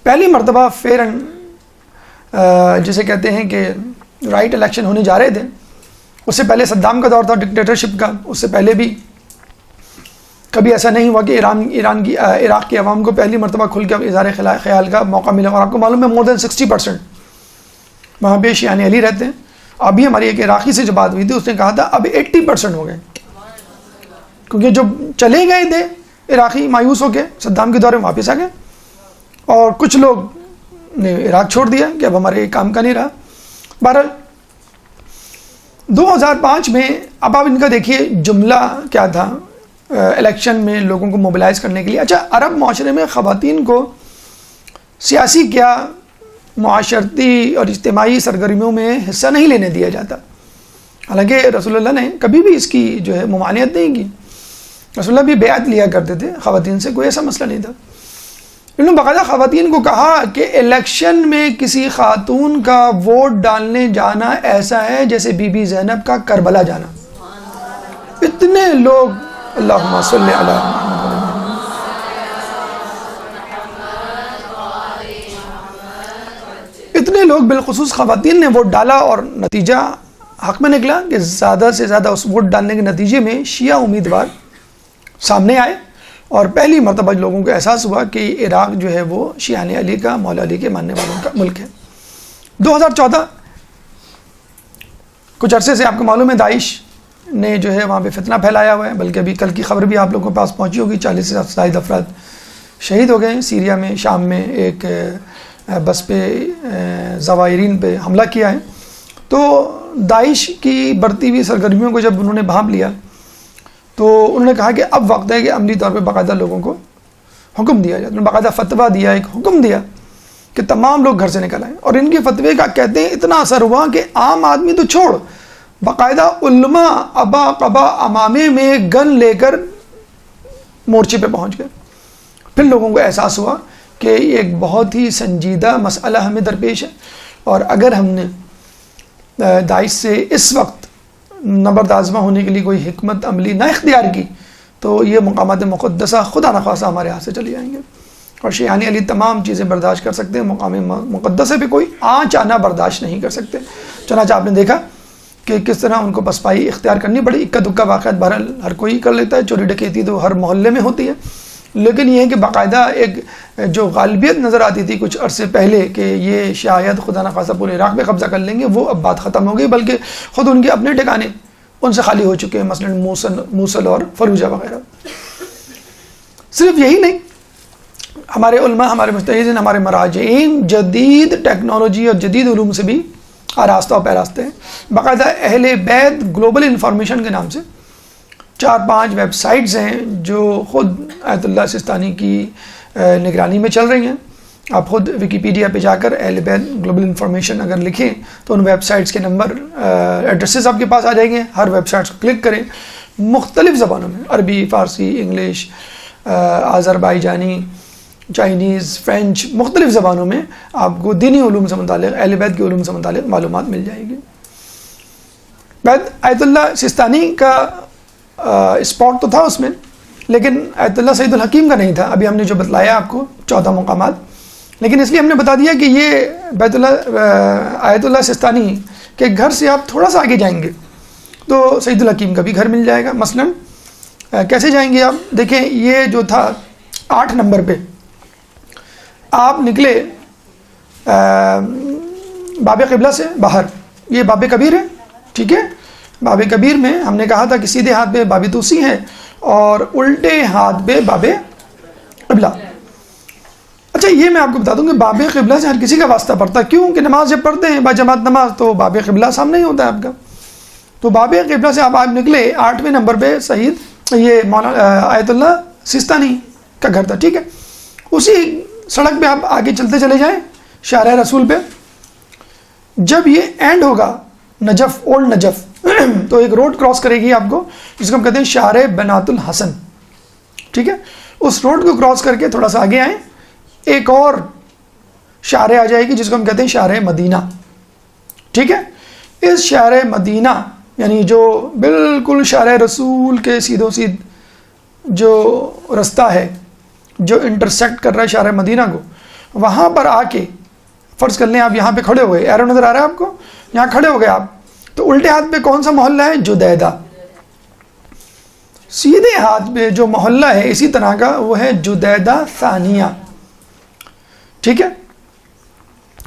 پہلی مرتبہ فیئر اینڈ جسے کہتے ہیں کہ رائٹ الیکشن ہونے جا رہے تھے. اس سے پہلے صدام کا دور تھا ڈکٹیٹرشپ کا, اس سے پہلے بھی کبھی ایسا نہیں ہوا کہ عراق کی عوام کو پہلی مرتبہ کھل کے اظہار خیال کا موقع ملا. اور آپ کو معلوم ہے مور دین 60% وہاں پہ شیعہ علی رہتے ہیں. ابھی ہماری ایک عراقی سے جو بات ہوئی تھی اس نے کہا تھا اب 80% ہو گئے, کیونکہ جو چلے گئے تھے عراقی مایوس ہو کے صدام کے دور میں واپس آ گئے, اور کچھ لوگ نے عراق چھوڑ دیا کہ اب ہمارے کام کا نہیں رہا. بہرحال 2005 میں اب آپ ان کا دیکھیے جملہ کیا تھا الیکشن میں لوگوں کو موبلائز کرنے کے لیے. اچھا, عرب معاشرے میں خواتین کو سیاسی کیا معاشرتی اور اجتماعی سرگرمیوں میں حصہ نہیں لینے دیا جاتا. حالانکہ رسول اللہ نے کبھی بھی اس کی جو ہے ممانعت نہیں کی. رسول اللہ بھی بیعت لیا کرتے تھے خواتین سے, کوئی ایسا مسئلہ نہیں تھا. انہوں نے باقاعدہ خواتین کو کہا کہ الیکشن میں کسی خاتون کا ووٹ ڈالنے جانا ایسا ہے جیسے بی بی زینب کا کربلا جانا. اتنے لوگ, اللہم صلی علی محمد, اتنے لوگ بالخصوص خواتین نے ووٹ ڈالا اور نتیجہ حق میں نکلا کہ زیادہ سے زیادہ اس ووٹ ڈالنے کے نتیجے میں شیعہ امیدوار سامنے آئے اور پہلی مرتبہ لوگوں کو احساس ہوا کہ عراق جو ہے وہ شیعان علی کا, مولا علی کے ماننے والوں کا ملک ہے. 2014 کچھ عرصے سے آپ کو معلوم ہے داعش نے جو ہے وہاں پہ فتنہ پھیلایا ہوا ہے, بلکہ ابھی کل کی خبر بھی آپ لوگوں کے پاس پہنچی ہوگی, 40 سے زائد افراد شہید ہو گئے ہیں. سیریا میں, شام میں ایک بس پہ زوائرین پہ حملہ کیا ہے. تو داعش کی بڑھتی ہوئی سرگرمیوں کو جب انہوں نے بھانپ لیا تو انہوں نے کہا کہ اب وقت ہے کہ عملی طور پہ باقاعدہ لوگوں کو حکم دیا جائے. انہوں نے باقاعدہ فتویٰ دیا, ایک حکم دیا کہ تمام لوگ گھر سے نکل آئیں. اور ان کے فتوے کا کہتے ہیں اتنا اثر ہوا کہ عام آدمی تو چھوڑ, باقاعدہ علماء ابا قبا امامے میں گن لے کر مورچے پہ پہنچ گئے. پھر لوگوں کو احساس ہوا کہ یہ ایک بہت ہی سنجیدہ مسئلہ ہمیں درپیش ہے, اور اگر ہم نے داعش سے اس وقت نبرد آزما ہونے کے لیے کوئی حکمت عملی نہ اختیار کی تو یہ مقامات مقدسہ خدا نخواستہ ہمارے ہاتھ سے چلی جائیں گے. اور شیعان علی تمام چیزیں برداشت کر سکتے ہیں, مقام مقدسے پہ کوئی آنچ آنا برداشت نہیں کر سکتے. چنانچہ آپ نے دیکھا کہ کس طرح ان کو پسپائی اختیار کرنی پڑی. اکا دکا واقعات بہرحال ہر کوئی کر لیتا ہے, چوری ڈکیتی تو ہر محلے میں ہوتی ہے, لیکن یہ ہے کہ باقاعدہ ایک جو غالبیت نظر آتی تھی کچھ عرصے پہلے کہ یہ شاید خدا نخواستہ پورے عراق پہ قبضہ کر لیں گے, وہ اب بات ختم ہو گئی, بلکہ خود ان کے اپنے ٹھکانے ان سے خالی ہو چکے ہیں, مثلا موصل اور فروجہ وغیرہ. صرف یہی نہیں, ہمارے علماء, ہمارے مجتہدین, ہمارے مراجعین جدید ٹیکنالوجی اور جدید علوم سے بھی آراستہ و پیراستہ ہیں. باقاعدہ اہل بیت گلوبل انفارمیشن کے نام سے 4-5 ویب سائٹس ہیں جو خود آیت اللہ سستانی کی نگرانی میں چل رہی ہیں. آپ خود ویکیپیڈیا پہ جا کر اہل بیت گلوبل انفارمیشن اگر لکھیں تو ان ویب سائٹس کے نمبر, ایڈریسز آپ کے پاس آ جائیں گے. ہر ویب سائٹس کو کلک کریں, مختلف زبانوں میں, عربی, فارسی, انگلش, آذربائیجانی, چائنیز, فرینچ, مختلف زبانوں میں آپ کو دینی علوم سے متعلق, اہل بیت کے علوم سے متعلق معلومات مل جائے گی. آیت اللہ سستانی کا اسپاٹ تو تھا اس میں, لیکن آیت اللہ سعید الحکیم کا نہیں تھا. ابھی ہم نے جو بتلایا آپ کو 14 مقامات, لیکن اس لیے ہم نے بتا دیا کہ یہ آیت اللہ سستانی کے گھر سے آپ تھوڑا سا آگے جائیں گے تو سعید الحکیم کا بھی گھر مل جائے گا. مثلا کیسے جائیں گے آپ, دیکھیں یہ جو تھا 8 نمبر پہ آپ نکلے باب قبلہ سے باہر, یہ باب کبیر ہے, ٹھیک ہے. باب کبیر میں ہم نے کہا تھا کہ سیدھے ہاتھ پہ باب توسی ہے اور الٹے ہاتھ پہ باب قبلہ. اچھا یہ میں آپ کو بتا دوں کہ باب قبلہ سے ہر کسی کا واسطہ پڑتا ہے, کیوں کہ نماز جب پڑھتے ہیں با جماعت نماز تو باب قبلہ سامنے ہی ہوتا ہے آپ کا. تو باب قبلہ سے آپ نکلے 8ویں نمبر پہ سعید یہ مولانا آیت اللہ سستانی کا گھر تھا, ٹھیک ہے. اسی سڑک پہ آپ آگے چلتے چلے جائیں شارع رسول پہ, جب یہ اینڈ ہوگا نجف, اولڈ نجف, تو ایک روڈ کراس کرے گی آپ کو جس کو ہم کہتے ہیں شارع بنات الحسن, ٹھیک ہے. اس روڈ کو کراس کر کے تھوڑا سا آگے آئیں, ایک اور شارع آ جائے گی جس کو ہم کہتے ہیں شارع مدینہ, ٹھیک ہے. اس شارع مدینہ یعنی جو بالکل شارع رسول کے سیدھو سیدھ جو رستہ ہے جو انٹرسیکٹ کر رہا ہے شارع مدینہ کو, وہاں پر آ کے فرض کر لیں آپ یہاں پہ کھڑے ہوئے, ایرو نظر آ رہا ہے آپ کو, یہاں کھڑے ہو گئے آپ, تو الٹے ہاتھ پہ کون سا محلہ ہے, جدیدہ. سیدھے ہاتھ پہ جو محلہ ہے اسی طرح کا وہ ہے جدیدہ ثانیہ, ٹھیک ہے.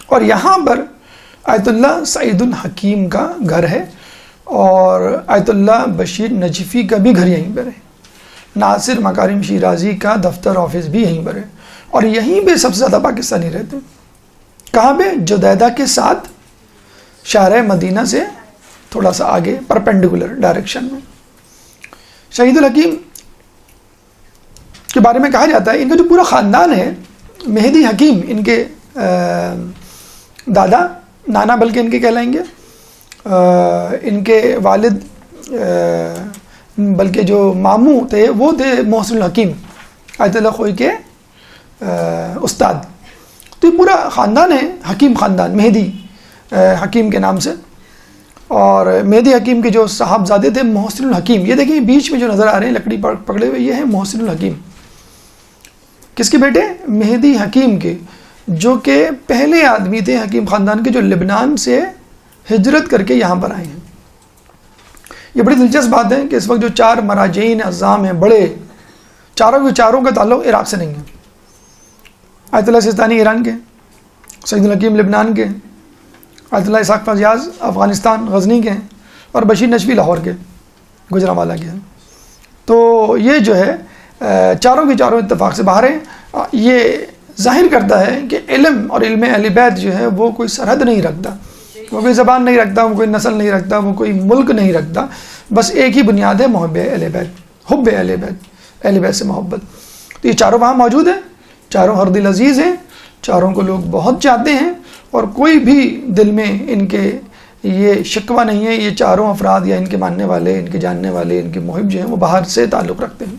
اور یہاں پر آیت اللہ سعید الحکیم کا گھر ہے اور آیت اللہ بشیر نجفی کا بھی گھر یہیں پر ہے. ناصر مکارم شیرازی کا دفتر آفس بھی یہیں پر ہے, اور یہیں پہ سب سے زیادہ پاکستانی رہتے ہیں. کہاں پہ, جدیدہ کے ساتھ شارع مدینہ سے تھوڑا سا آگے پرپینڈیکولر ڈائریکشن میں. شہید الحکیم کے بارے میں کہا جاتا ہے ان کا جو پورا خاندان ہے, مہدی حکیم ان کے دادا نانا بلکہ ان کے کہلائیں گے. ان کے والد بلکہ جو ماموں تھے وہ تھے محسن الحکیم آیت اللہ خوئی کے استاد. تو یہ پورا خاندان ہے حکیم خاندان، مہدی حکیم کے نام سے. اور مہدی حکیم کے جو صاحبزادے تھے محسن الحکیم، یہ دیکھیں بیچ میں جو نظر آ رہے ہیں لکڑی پکڑے ہوئے، یہ ہیں محسن الحکیم. کس کے بیٹے؟ مہدی حکیم کے، جو کہ پہلے آدمی تھے حکیم خاندان کے جو لبنان سے ہجرت کر کے یہاں پر آئے ہیں. یہ بڑی دلچسپ بات ہے کہ اس وقت جو 4 مراجعین اعظام ہیں بڑے، چاروں کا تعلق عراق سے نہیں ہے. آیت اللہ سیستانی ایران کے، سعید الحکیم لبنان کے، آیت اللہ اسحاق فیاض افغانستان غزنی کے ہیں، اور بشیر نجفی لاہور کے گجرانوالہ کے ہیں. تو یہ جو ہے چاروں کے چاروں اتفاق سے باہر ہیں. یہ ظاہر کرتا ہے کہ علم اور علم اہل بیت جو ہے وہ کوئی سرحد نہیں رکھتا، وہ کوئی زبان نہیں رکھتا، وہ کوئی نسل نہیں رکھتا، وہ کوئی ملک نہیں رکھتا. بس ایک ہی بنیاد ہے، محب اہل بیت، حب اہل بیت، اہل بیت سے محبت. تو یہ چاروں وہاں موجود ہیں، چاروں ہر دل عزیز ہیں، چاروں کو لوگ بہت چاہتے ہیں، اور کوئی بھی دل میں ان کے یہ شکوہ نہیں ہے. یہ چاروں افراد یا ان کے ماننے والے، ان کے جاننے والے، ان کے محب جو ہیں وہ باہر سے تعلق رکھتے ہیں.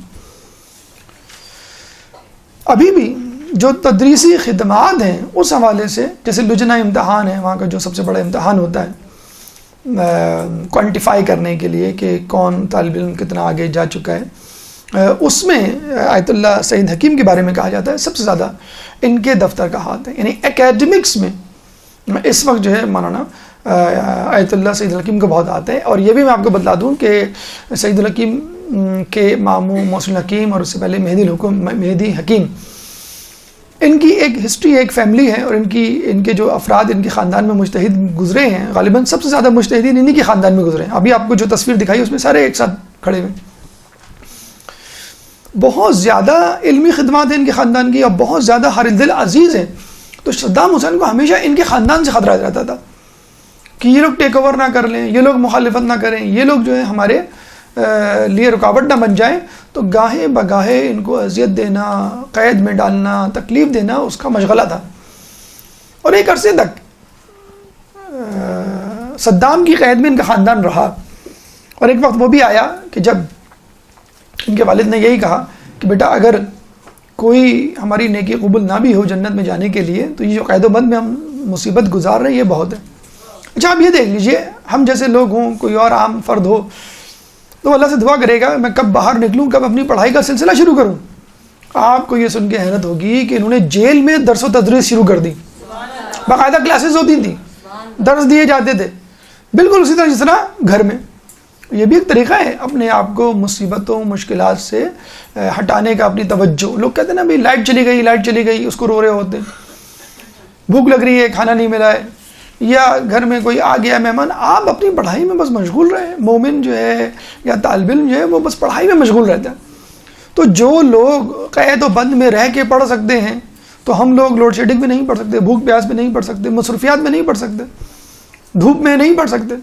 ابھی بھی جو تدریسی خدمات ہیں اس حوالے سے، جیسے لجنہ امتحان ہے، وہاں کا جو سب سے بڑا امتحان ہوتا ہے کوانٹیفائی کرنے کے لیے کہ کون طالب علم کتنا آگے جا چکا ہے، اس میں آیت اللہ سعید حکیم کے بارے میں کہا جاتا ہے سب سے زیادہ ان کے دفتر کا ہاتھ ہے. یعنی اکیڈمکس میں اس وقت جو ہے مولانا آیت اللہ سعید الحکیم کو بہت ہاتھ ہے. اور یہ بھی میں آپ کو بتلا دوں کہ سعید الحکیم کے ماموں محسن الحکیم اور اس سے پہلے مہدی حکیم، ان کی ایک ہسٹری، ایک فیملی ہے، اور ان کے جو افراد ان کے خاندان میں مجتہد گزرے ہیں، غالباً سب سے زیادہ مجتہدین انہی کے خاندان میں گزرے ہیں. ابھی آپ کو جو تصویر دکھائی اس میں سارے ایک ساتھ کھڑے ہوئے. بہت زیادہ علمی خدمات ہیں ان کے خاندان کی، اور بہت زیادہ ہر دل عزیز ہیں. تو صدام حسین کو ہمیشہ ان کے خاندان سے خطرہ رہتا تھا کہ یہ لوگ ٹیک اوور نہ کر لیں، یہ لوگ مخالفت نہ کریں، یہ لوگ جو ہے ہمارے لیے رکاوٹ نہ بن جائیں. تو گاہے بگاہے ان کو اذیت دینا، قید میں ڈالنا، تکلیف دینا اس کا مشغلہ تھا. اور ایک عرصے تک صدام کی قید میں ان کا خاندان رہا. اور ایک وقت وہ بھی آیا کہ جب ان کے والد نے یہی کہا کہ بیٹا اگر کوئی ہماری نیکی قبول نہ بھی ہو جنت میں جانے کے لیے، تو یہ جو قید و بند میں ہم مصیبت گزار رہے ہیں یہ بہت ہے. اچھا آپ یہ دیکھ لیجئے، ہم جیسے لوگ ہوں، کوئی اور عام فرد ہو، تو اللہ سے دعا کرے گا میں کب باہر نکلوں، کب اپنی پڑھائی کا سلسلہ شروع کروں. آپ کو یہ سن کے حیرت ہوگی کہ انہوں نے جیل میں درس و تدریس شروع کر دی. باقاعدہ کلاسز ہوتی تھیں، درس دیے جاتے تھے، بالکل اسی طرح جس طرح گھر میں. یہ بھی ایک طریقہ ہے اپنے آپ کو مصیبتوں مشکلات سے ہٹانے کا، اپنی توجہ. لوگ کہتے ہیں نا بھائی لائٹ چلی گئی اس کو رو رہے ہوتے ہیں، بھوک لگ رہی ہے کھانا نہیں ملا ہے، یا گھر میں کوئی آ گیا مہمان. آپ اپنی پڑھائی میں بس مشغول رہے. مومن جو ہے یا طالب علم جو ہے وہ بس پڑھائی میں مشغول رہتا ہے. تو جو لوگ قید و بند میں رہ کے پڑھ سکتے ہیں، تو ہم لوگ لوڈ شیڈنگ میں نہیں پڑھ سکتے، بھوک پیاس میں نہیں پڑھ سکتے، مصروفیات میں نہیں پڑھ سکتے، دھوپ میں نہیں پڑھ سکتے.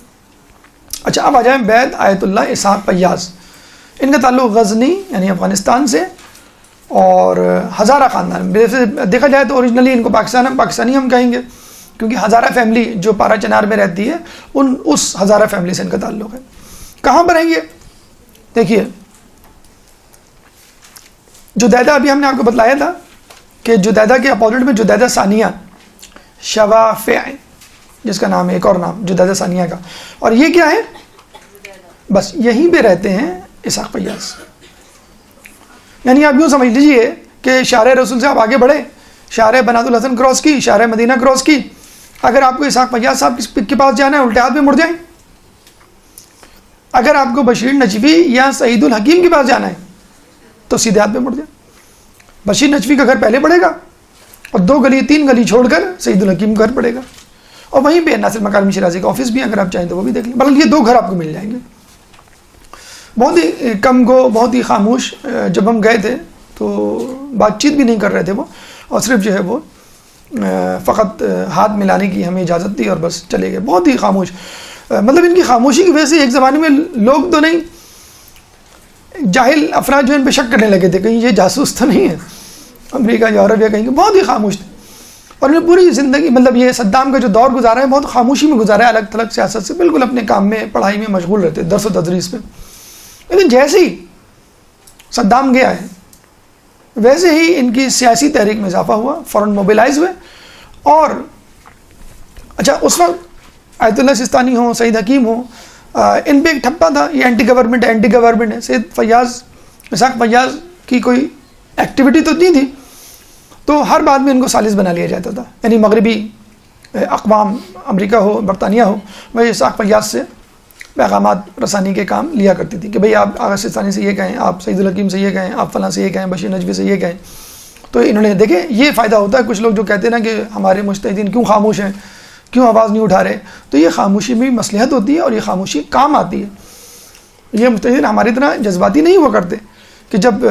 اچھا اب آ جائیں بیت آیت اللہ اسحاق فیاض. ان کا تعلق غزنی یعنی افغانستان سے اور ہزارہ خاندان. دیکھا جائے تو اوریجنلی ان کو پاکستانی ہم کہیں گے، کیونکہ ہزارہ فیملی جو پارا چنار میں رہتی ہے اس ہزارہ فیملی سے ان کا تعلق ہے. کہاں پر ہیں یہ؟ دیکھیے جدیدہ، ابھی ہم نے آپ کو بتلایا تھا کہ جدیدہ کے اپوزٹ میں جدیدہ ثانیہ شوافع، جس کا نام ہے ایک اور نام جدیدہ ثانیہ کا. اور یہ کیا ہے؟ بس یہیں پہ رہتے ہیں اسحاق فیاض. یعنی آپ یوں سمجھ لیجئے کہ شارع رسول سے آپ آگے بڑھے، شارع بنات الحسن کراس کی، شارع مدینہ کراس کی، اگر آپ کو اسحاق فیاض صاحب کے پاس جانا ہے الٹے ہاتھ میں مڑ جائیں. اگر آپ کو بشیر نجفی یا سعید الحکیم کے پاس جانا ہے تو سیدھے ہاتھ میں مڑ جائیں. بشیر نجفی کا گھر پہلے پڑے گا، اور 2 گلی 3 گلی چھوڑ کر سعید الحکیم کا گھر پڑے گا. اور وہیں پہ ناصر مکارمی شیرازی کا آفس بھی اگر آپ چاہیں تو وہ بھی دیکھ لیں. بلکہ یہ 2 گھر آپ کو مل جائیں گے. بہت ہی کم گو، بہت ہی خاموش. جب ہم گئے تھے تو بات چیت بھی نہیں کر رہے تھے وہ، اور صرف جو ہے وہ فقط ہاتھ ملانے کی ہمیں اجازت دی اور بس چلے گئے. بہت ہی خاموش. مطلب ان کی خاموشی کی وجہ سے ایک زمانے میں لوگ تو نہیں، جاہل افراد جو ان پہ شک کرنے لگے تھے کہیں یہ جاسوس تو نہیں ہے، امریکہ یورپ یا کہیں. بہت ہی خاموش تھے. اور انہوں نے پوری زندگی مطلب یہ صدام کا جو دور گزارا ہے بہت خاموشی میں گزارا ہے، الگ تھلگ سیاست سے، بالکل اپنے کام میں پڑھائی میں مشغول رہتے، درس و تدریس میں. لیکن جیسے ہی صدام گیا ہے ویسے ہی ان کی سیاسی تحریک میں اضافہ ہوا، فوراً موبلائز ہوئے. اور اچھا اس وقت آیت اللہ سستانی ہوں، سعید حکیم ہوں، ان پہ ایک ٹھپا تھا یہ اینٹی گورنمنٹ ہے. سید فیاض، اسحاق فیاض کی کوئی ایکٹیویٹی تو نہیں تھی، تو ہر بات میں ان کو سالس بنا لیا جاتا تھا. یعنی مغربی اقوام، امریکہ ہو، برطانیہ ہو، وہ اسحاق فیاض سے پیغامات رسانی کے کام لیا کرتی تھی کہ بھئی آپ آغا سستانی سے یہ کہیں، آپ سعید الحکیم سے یہ کہیں، آپ فلاں سے یہ کہیں، بشیر نجوی سے یہ کہیں. تو انہوں نے دیکھیں یہ فائدہ ہوتا ہے. کچھ لوگ جو کہتے ہیں نا کہ ہمارے مجتہدین کیوں خاموش ہیں، کیوں آواز نہیں اٹھا رہے، تو یہ خاموشی میں مصلحت ہوتی ہے اور یہ خاموشی کام آتی ہے. یہ مجتہدین ہماری طرح جذباتی نہیں ہوا کرتے کہ جب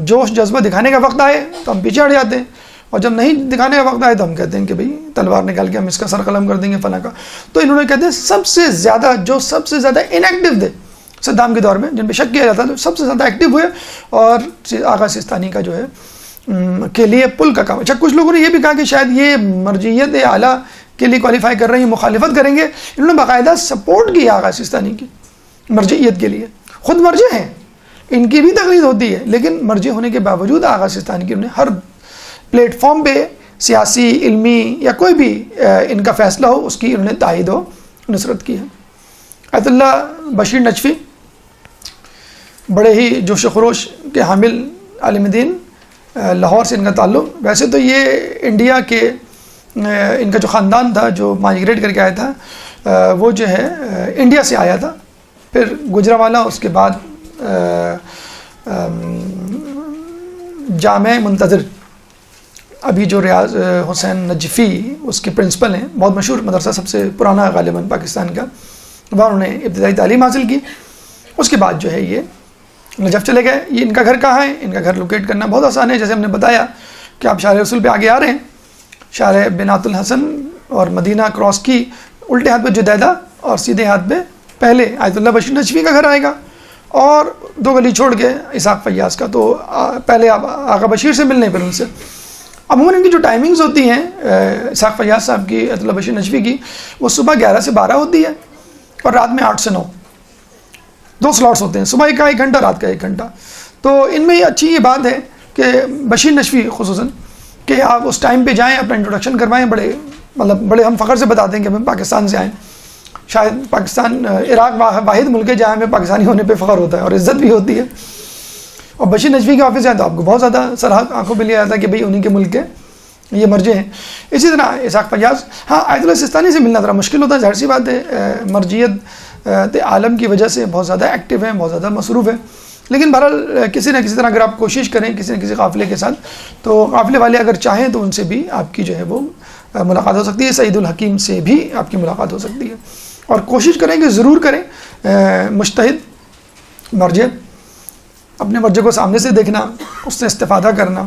جوش جذبہ دکھانے کا وقت آئے تو ہم پیچھے ہٹ جاتے ہیں، اور جب نہیں دکھانے کا وقت آئے تو ہم کہتے ہیں کہ بھئی تلوار نکال کے ہم اس کا سر قلم کر دیں گے فلاں کا. تو انہوں نے کہتے ہیں سب سے زیادہ انیکٹیو تھے صدام کے دور میں، جن پہ شک کیا جاتا ہے، سب سے زیادہ ایکٹیو ہوئے اور آغا سستانی کا جو ہے کے لیے پل کا کام. اچھا کچھ لوگوں نے یہ بھی کہا کہ شاید یہ مرجعیت اعلیٰ کے لیے کوالیفائی کر رہے ہیں، مخالفت کریں گے. انہوں نے باقاعدہ سپورٹ کی آغا سستانی کی مرجعیت کے لیے، خود مرجع ہیں، ان کی بھی تقلید ہوتی ہے، لیکن مرجع ہونے کے باوجود آغا سستانی کی انہوں نے ہر پلیٹ فارم پہ سیاسی، علمی یا کوئی بھی ان کا فیصلہ ہو اس کی انہوں نے تائید و نصرت کی ہے. آیت اللہ بشیر نجفی بڑے ہی جوش و خروش کے حامل عالم دین، لاہور سے ان کا تعلق. ویسے تو یہ انڈیا کے ان کا جو خاندان تھا جو مائیگریٹ کر کے آیا تھا وہ جو ہے انڈیا سے آیا تھا، پھر گجرانوالہ، اس کے بعد جامع منتظر، ابھی جو ریاض حسین نجفی اس کے پرنسپل ہیں، بہت مشہور مدرسہ، سب سے پرانا غالباً پاکستان کا، وہاں انہوں نے ابتدائی تعلیم حاصل کی. اس کے بعد جو ہے یہ نجف چلے گئے. یہ ان کا گھر کہاں ہے؟ ان کا گھر لوکیٹ کرنا بہت آسان ہے. جیسے ہم نے بتایا کہ آپ شارع رسول پہ آگے آ رہے ہیں، شارع بنات الحسن اور مدینہ کراس کی الٹے ہاتھ پہ جدیدہ اور سیدھے ہاتھ پہ پہلے آیت اللہ بشیر نجفی کا گھر آئے گا، اور 2 گلی چھوڑ کے اسحاق فیاض کا. تو پہلے آپ آغا بشیر سے ملنے، پھر ان سے. عموماً ان کی جو ٹائمنگز ہوتی ہیں اسحاق فیاض صاحب کی، آیت اللہ بشیر نجفی کی، وہ صبح 11 سے 12 ہوتی ہے اور رات میں 8 سے 9. 2 سلاٹس ہوتے ہیں، صبح کا 1 گھنٹہ، رات کا 1 گھنٹہ. تو ان میں اچھی یہ بات ہے کہ بشیر نجفی خصوصاً کہ آپ اس ٹائم پہ جائیں، اپنا انٹروڈکشن کروائیں. بڑے ہم فخر سے بتاتے ہیں کہ ہم پاکستان سے آئیں. شاید پاکستان عراق واحد ملک ہے جہاں ہمیں پاکستانی ہونے پہ فخر ہوتا ہے اور عزت بھی ہوتی ہے. اور بشیر نجفی کے آفس جائیں تو آپ کو بہت زیادہ سرحد آنکھوں پہ لیا جاتا ہے کہ بھئی انہی کے ملک کے یہ مرجع ہیں. اسی طرح اسحاق فیاض، ہاں آیت اللہ سستانی سے ملنا ذرا مشکل ہوتا ہے، ظاہر سی بات ہے، مرجعیت عالم کی وجہ سے بہت زیادہ ایکٹیو ہیں، بہت زیادہ مصروف ہیں. لیکن بہرحال کسی نہ کسی طرح اگر آپ کوشش کریں کسی نہ کسی قافلے کے ساتھ، تو قافلے والے اگر چاہیں تو ان سے بھی آپ کی جو ہے وہ ملاقات ہو سکتی ہے. سعید الحکیم سے بھی آپ کی ملاقات ہو سکتی ہے. اور کوشش کریں کہ ضرور کریں مجتہد مرجع، اپنے مرجع کو سامنے سے دیکھنا، اس سے استفادہ کرنا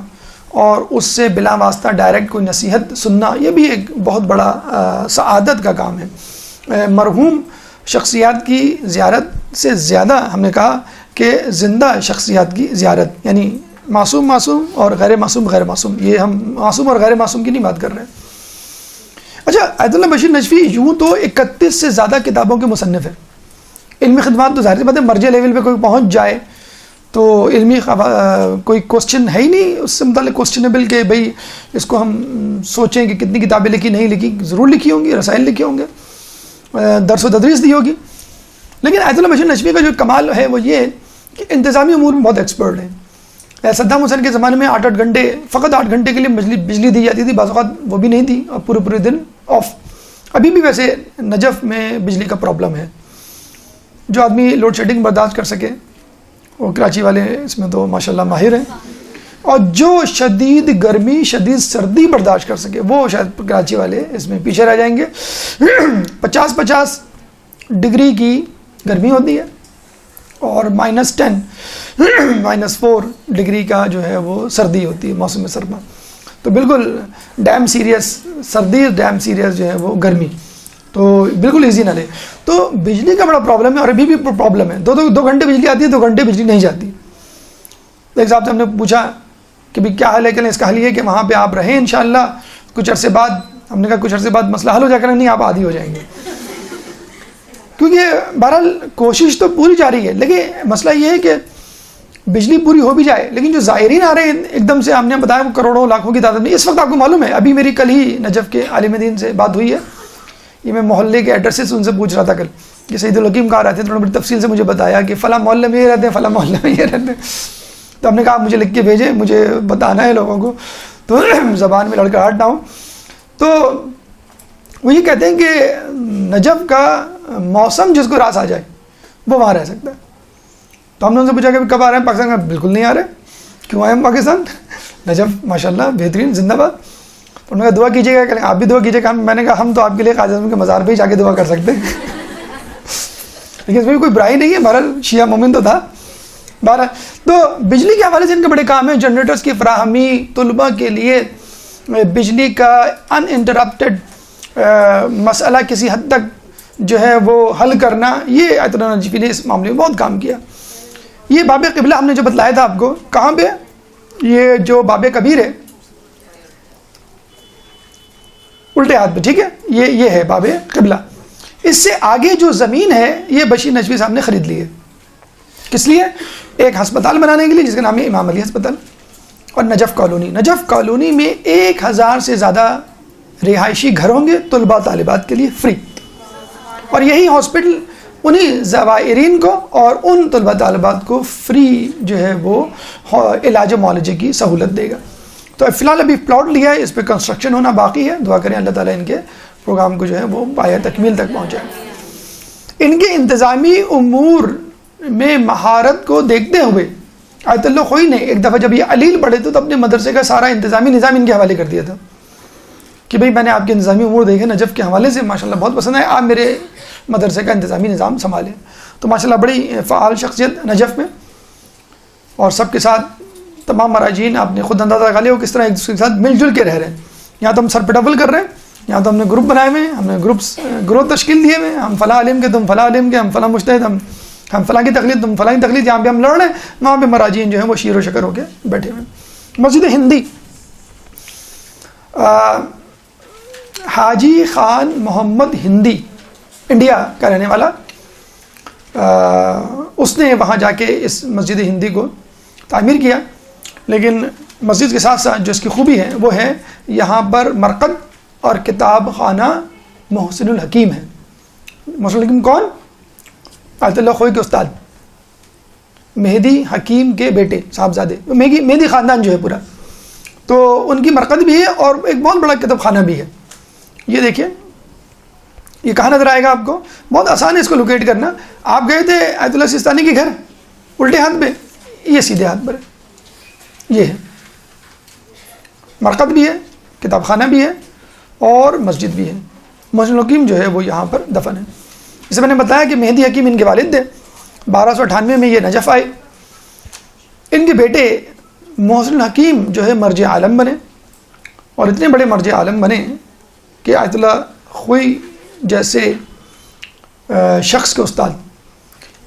اور اس سے بلا واسطہ ڈائریکٹ کوئی نصیحت سننا، یہ بھی ایک بہت بڑا سعادت کا کام ہے. مرحوم شخصیات کی زیارت سے زیادہ ہم نے کہا کہ زندہ شخصیات کی زیارت، یعنی معصوم اور غیر معصوم، یہ ہم معصوم اور غیر معصوم کی نہیں بات کر رہے ہیں. اچھا آیت اللہ بشیر نجفی یوں تو 31 سے زیادہ کتابوں کے مصنف ہیں. علمی خدمات تو ظاہر سی بات ہے، مرجع لیول پہ کوئی پہنچ جائے تو علمی کوئی کوسچن ہے ہی نہیں اس سے متعلق کوسچنیبل کہ بھئی اس کو ہم سوچیں کہ کتنی کتابیں لکھی، نہیں لکھی، ضرور لکھی ہوں گی، رسائل لکھے ہوں گے، درس و تدریس دی ہوگی. لیکن آیت اللہ بشیر نجفی کا جو کمال ہے وہ یہ کہ انتظامی امور میں بہت ایکسپرٹ ہیں. صدام حسین کے زمانے میں 8 گھنٹے، فقط 8 گھنٹے کے لیے بجلی دی جاتی تھی، بعض اوقات وہ بھی نہیں تھی، اور پورے دن آف. ابھی بھی ویسے نجف میں بجلی کا پرابلم ہے. جو آدمی لوڈ شیڈنگ برداشت کر سکے وہ کراچی والے اس میں تو ماشاءاللہ ماہر ہیں، اور جو شدید گرمی، شدید سردی برداشت کر سکے وہ شاید کراچی والے اس میں پیچھے رہ جائیں گے. 50 ڈگری کی گرمی ہوتی ہے اور -10 -4 ڈگری کا جو ہے وہ سردی ہوتی ہے، موسم سرما. تو بالکل ڈیم سیریس سردی، ڈیم سیریس جو ہے وہ گرمی، تو بالکل ایزی نہ لے. تو بجلی کا بڑا پرابلم ہے، اور ابھی بھی پرابلم ہے. 2 گھنٹے بجلی آتی ہے، 2 گھنٹے بجلی نہیں جاتی. ایک صاحب سے ہم نے پوچھا کہ بھی کیا حل ہے، کہ اس کا حل یہ ہے کہ وہاں پہ آپ رہیں انشاءاللہ، کچھ عرصے بعد ہم نے کہا کچھ عرصے بعد مسئلہ حل ہو جائے گا. نہیں آپ عادی ہو جائیں گے, کیونکہ بہرحال کوشش تو پوری جاری ہے. لیکن مسئلہ یہ ہے کہ بجلی پوری ہو بھی جائے, لیکن جو زائرین آ رہے ہیں ایک دم سے, ہم نے بتایا وہ کروڑوں لاکھوں کی تعداد میں. اس وقت آپ کو معلوم ہے, ابھی میری کل ہی نجف کے عالم دین سے بات ہوئی ہے, یہ میں محلے کے ایڈریسز ان سے پوچھ رہا تھا کل کہ سعید الحکیم کہاں رہتے ہیں, تو انہوں نے بڑی تفصیل سے مجھے بتایا کہ فلاں محلے میں یہ رہتے ہیں, فلاں محلے میں یہ رہتے ہیں. تو ہم نے کہا آپ مجھے لکھ کے بھیجیں, مجھے بتانا ہے لوگوں کو, تو زبان میں لڑکڑاہٹ نہ ہو. تو وہ یہ کہتے ہیں کہ نجف کا موسم جس کو راس آ جائے وہ وہاں رہ سکتا ہے. تو ہم نے ان سے پوچھا کہ کب آ رہے ہیں پاکستان کا, بالکل نہیں آ رہے. کیوں آئے ہم پاکستان؟ نجف ماشاءاللہ بہترین, زندہ باد. تو انہوں نے کہا دعا کیجیے گا, کہ آپ بھی دعا کیجیے گا. میں نے کہا ہم تو آپ کے لیے قائد اعظم کے مزار پہ ہی جا کے دعا کر سکتے ہیں. لیکن اس میں کوئی برائی نہیں ہے, بہرحال شیعہ مومن تو تھا. بہرحال تو بجلی کے حوالے سے ان کے بڑے کام ہیں. جنریٹرز کی فراہمی, طلباء کے لیے بجلی کا ان انٹرپٹیڈ مسئلہ کسی حد تک جو ہے وہ حل کرنا, یہ آیت اللہ نجفی نے اس معاملے میں بہت کام کیا. یہ باب قبلہ ہم نے جو بتلایا تھا آپ کو, کہاں پہ, یہ جو باب کبیر ہے الٹے ہاتھ پہ, ٹھیک ہے, یہ ہے باب قبلہ. اس سے آگے جو زمین ہے یہ بشیر نجفی صاحب نے خرید لی ہے. کس لیے؟ ایک ہسپتال بنانے کے لیے جس کا نام ہے امام علی ہسپتال, اور نجف کالونی. نجف کالونی میں 1000 سے زیادہ رہائشی گھر ہوں گے طلباء طالبات کے لیے فری, اور یہی ہاسپٹل انہی زوائرین کو اور ان طلباء طالبات کو فری جو ہے وہ علاج و معالجے کی سہولت دے گا. تو فی الحال ابھی پلاٹ لیا ہے, اس پہ کنسٹرکشن ہونا باقی ہے. دعا کریں اللہ تعالیٰ ان کے پروگرام کو جو ہے وہ پایہ تکمیل تک پہنچائے. ان کے انتظامی امور میں مہارت کو دیکھتے ہوئے آیت اللہ خوئی نے ایک دفعہ جب یہ علیل پڑھے تو اپنے مدرسے کا سارا انتظامی نظام ان کے حوالے کر دیا تھا کہ بھئی میں نے آپ کے انتظامی امور دیکھے نجف کے حوالے سے, ماشاءاللہ بہت پسند ہے, آپ میرے مدرسے کا انتظامی نظام سنبھالیں. تو ماشاءاللہ بڑی فعال شخصیت نجف میں, اور سب کے ساتھ تمام مراجعین آپ نے خود اندازہ لگا لیا وہ کس طرح ایک دوسرے کے ساتھ مل جل کے رہ رہے ہیں. یہاں تو ہم سر پہ ڈبل کر رہے ہیں, یہاں تو ہم نے گروپ بنائے ہوئے ہیں, ہم نے گروپ تشکیل دیے ہوئے ہیں, ہم فلاں عالم کے تم فلاں عالم کے, ہم فلاں مجتہد, ہم فلاں کی تقلید تم فلاں کی تقلید. یہاں پہ ہم لڑ رہے ہیں, وہاں پہ مراجعین جو ہیں وہ شیر و شکر ہو کے بیٹھے ہوئے ہیں. مسجد ہندی, حاجی خان محمد ہندی انڈیا کا رہنے والا, اس نے وہاں جا کے اس مسجد ہندی کو تعمیر کیا. لیکن مسجد کے ساتھ ساتھ جو اس کی خوبی ہے وہ ہے یہاں پر مرقد اور کتاب خانہ محسن الحکیم ہے. محسن الحکیم کون؟ آیت اللہ خوئی کے استاد, مہدی حکیم کے بیٹے صاحبزادے, مہدی خاندان جو ہے پورا, تو ان کی مرقد بھی ہے اور ایک بہت بڑا کتاب خانہ بھی ہے. یہ دیکھیں, یہ کہاں نظر آئے گا آپ کو؟ بہت آسان ہے اس کو لوکیٹ کرنا. آپ گئے تھے آیت اللہ سیستانی کے گھر, الٹے ہاتھ پہ, یہ سیدھے ہاتھ پر ہے, یہ ہے مرقد بھی ہے, کتاب خانہ بھی ہے اور مسجد بھی ہے. محسن الحکیم جو ہے وہ یہاں پر دفن ہے. جسے میں نے بتایا کہ مہدی حکیم ان کے والد تھے, 1298 میں یہ نجف آئے. ان کے بیٹے محسن الحکیم جو ہے مرجع عالم بنے, اور اتنے بڑے مرجع عالم بنے کہ آیت اللہ خوئی جیسے شخص کے استاد.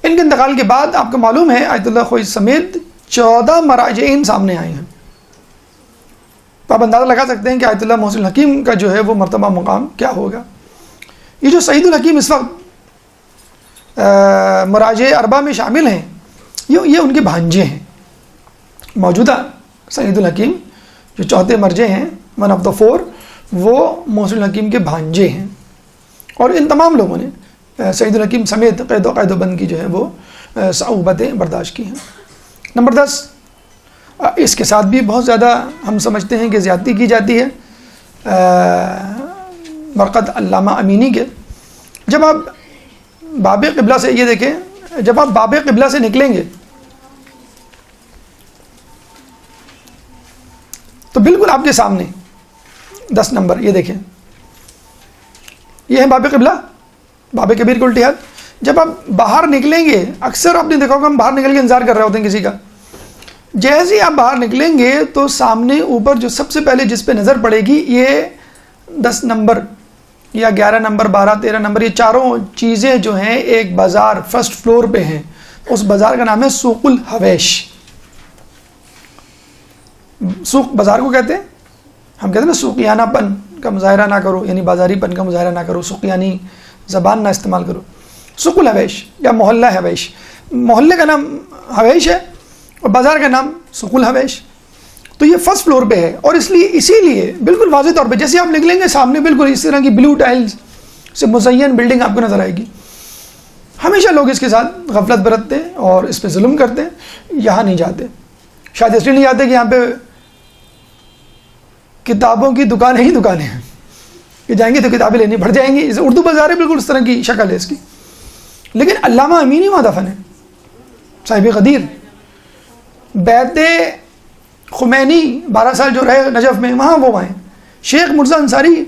ان کے انتقال کے بعد آپ کو معلوم ہے آیت اللہ خوئی سمیت 14 مراجعین سامنے آئے ہیں. تو آپ اندازہ لگا سکتے ہیں کہ آیت اللہ محسن الحکیم کا جو ہے وہ مرتبہ مقام کیا ہوگا. یہ جو سعید الحکیم اس وقت مراجع اربعہ میں شامل ہیں, یہ ان کے بھانجے ہیں. موجودہ سعید الحکیم جو چوتھے مرجع ہیں, 1 of the 4, وہ محسن الحکیم کے بھانجے ہیں. اور ان تمام لوگوں نے سعید الحکیم سمیت قید و بند کی جو ہے وہ صعوبتیں برداشت کی ہیں. نمبر 10, اس کے ساتھ بھی بہت زیادہ ہم سمجھتے ہیں کہ زیادتی کی جاتی ہے مرقد علامہ امینی کے. جب آپ باب قبلہ سے, یہ دیکھیں, جب آپ باب قبلہ سے نکلیں گے تو بالکل آپ کے سامنے 10 نمبر, یہ دیکھیں, یہ ہے باب قبلہ, باب کبیر کے الٹے ہاتھ. جب آپ باہر نکلیں گے, اکثر آپ نے دیکھا ہوگا ہم باہر نکل کے انتظار کر رہے ہوتے ہیں کسی کا, جیسے ہی آپ باہر نکلیں گے تو سامنے اوپر جو سب سے پہلے جس پہ نظر پڑے گی یہ 10 نمبر یا 11 نمبر 12 13 نمبر, یہ چاروں چیزیں جو ہیں ایک بازار فرسٹ فلور پہ ہیں. اس بازار کا نام ہے سوق الحویش. سوق بازار کو کہتے ہیں, ہم کہتے ہیں نا سوقیانہ پن کا مظاہرہ نہ کرو، یعنی بازاری پن کا مظاہرہ نہ کرو، سوقیانی زبان نہ استعمال کرو. سوق الحویش یا محلہ حویش، محلے کا نام حویش ہے اور بازار کا نام سوق الحویش. تو یہ فرسٹ فلور پہ ہے، اور اسی لیے بالکل واضح طور پہ جیسے آپ نکلیں گے سامنے بالکل اس طرح کی بلو ٹائلز سے مزین بلڈنگ آپ کو نظر آئے گی. ہمیشہ لوگ اس کے ساتھ غفلت برتتے ہیں اور اس پہ ظلم کرتے ہیں. یہاں نہیں جاتے، شاید اس لیے نہیں جاتے کہ یہاں پہ کتابوں کی دکانیں ہی دکانیں ہیں کہ جائیں گے تو کتابیں لینی پڑ جائیں گی. اردو بازار ہے، بالکل اس طرح کی شکل ہے اس کی. لیکن علامہ امینی وہاں دفن ہے، صاحب غدیر. بیت خمینی 12 سال جو رہے نجف میں، وہاں ہیں. شیخ مرزا انصاری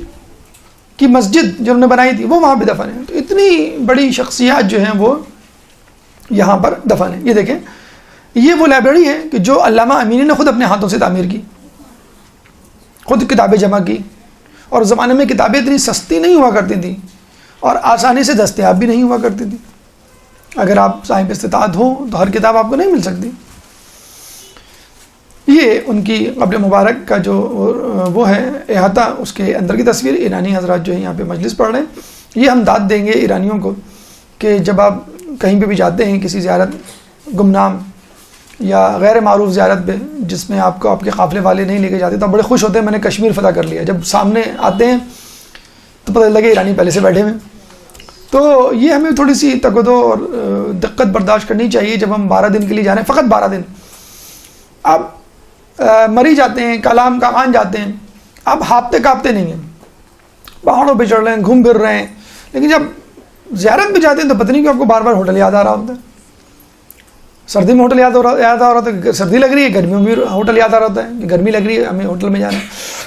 کی مسجد جو انہوں نے بنائی تھی وہ وہاں پہ دفن ہے. تو اتنی بڑی شخصیات جو ہیں وہ یہاں پر دفن ہیں. یہ دیکھیں، یہ وہ لائبریری ہے کہ جو علامہ امینی نے خود اپنے ہاتھوں سے تعمیر کی، خود کتابیں جمع کی. اور زمانے میں کتابیں اتنی سستی نہیں ہوا کرتی تھیں اور آسانی سے دستیاب بھی نہیں ہوا کرتی تھی. اگر آپ صاحب استطاعت ہوں تو ہر کتاب آپ کو نہیں مل سکتی. یہ ان کی قبر مبارک کا جو وہ ہے احاطہ، اس کے اندر کی تصویر. ایرانی حضرات جو ہیں یہاں پہ مجلس پڑھ رہے ہیں. یہ ہم داد دیں گے ایرانیوں کو کہ جب آپ کہیں پہ بھی جاتے ہیں کسی زیارت گمنام یا غیر معروف زیارت پہ جس میں آپ کو آپ کے قافلے والے نہیں لے کے جاتے، تو بڑے خوش ہوتے ہیں میں نے کشمیر فتح کر لیا. جب سامنے آتے ہیں تو پتہ لگے ایرانی پہلے سے بیٹھے ہوئے. تو یہ ہمیں تھوڑی سی تقدو اور دقت برداشت کرنی چاہیے جب ہم 12 دن کے لیے جا رہے ہیں، فقط 12 دن. آپ مری جاتے ہیں، کلام کاغان جاتے ہیں، آپ ہاپتے کاپتے نہیں ہیں، پہاڑوں پہ چڑھ رہے ہیں، گھوم پھر رہے ہیں. لیکن جب زیارت پہ جاتے ہیں تو پتہ نہیں کہ آپ کو بار بار ہوٹل یاد آ رہا ہوتا ہے. سردی میں ہوٹل یاد آ رہا ہوتا ہے کہ سردی لگ رہی ہے، گرمیوں میں ہوٹل یاد آ رہا ہوتا ہے کہ گرمی لگ رہی ہے، ہمیں ہوٹل میں جانا ہے.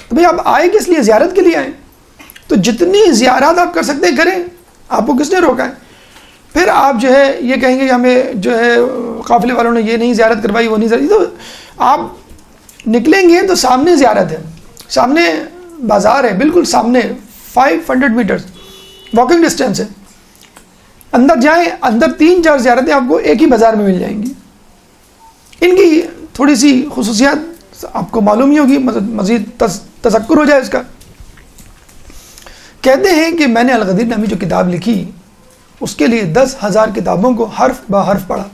تو بھائی آپ آئے کس لیے؟ زیارت کے لیے آئے. تو جتنی زیارات آپ کر سکتے ہیں کریں، آپ کو کس نے روکا ہے؟ پھر آپ جو ہے یہ کہیں گے کہ ہمیں جو ہے قافلے والوں نے یہ نہیں زیارت کروائی، وہ نہیں زیارت. تو آپ نکلیں گے تو سامنے زیارت ہے، سامنے بازار ہے، بالکل سامنے 500 میٹرز واکنگ ڈسٹینس ہے. اندر جائیں، اندر 3-4 زیارتیں آپ کو ایک ہی بازار میں مل جائیں گی. ان کی تھوڑی سی خصوصیات آپ کو معلوم ہی ہوگی، مزید تذکر ہو جائے اس کا. کہتے ہیں کہ میں نے الغدیر نامی جو کتاب لکھی اس کے لیے 10,000 کتابوں کو حرف بہ حرف پڑھا،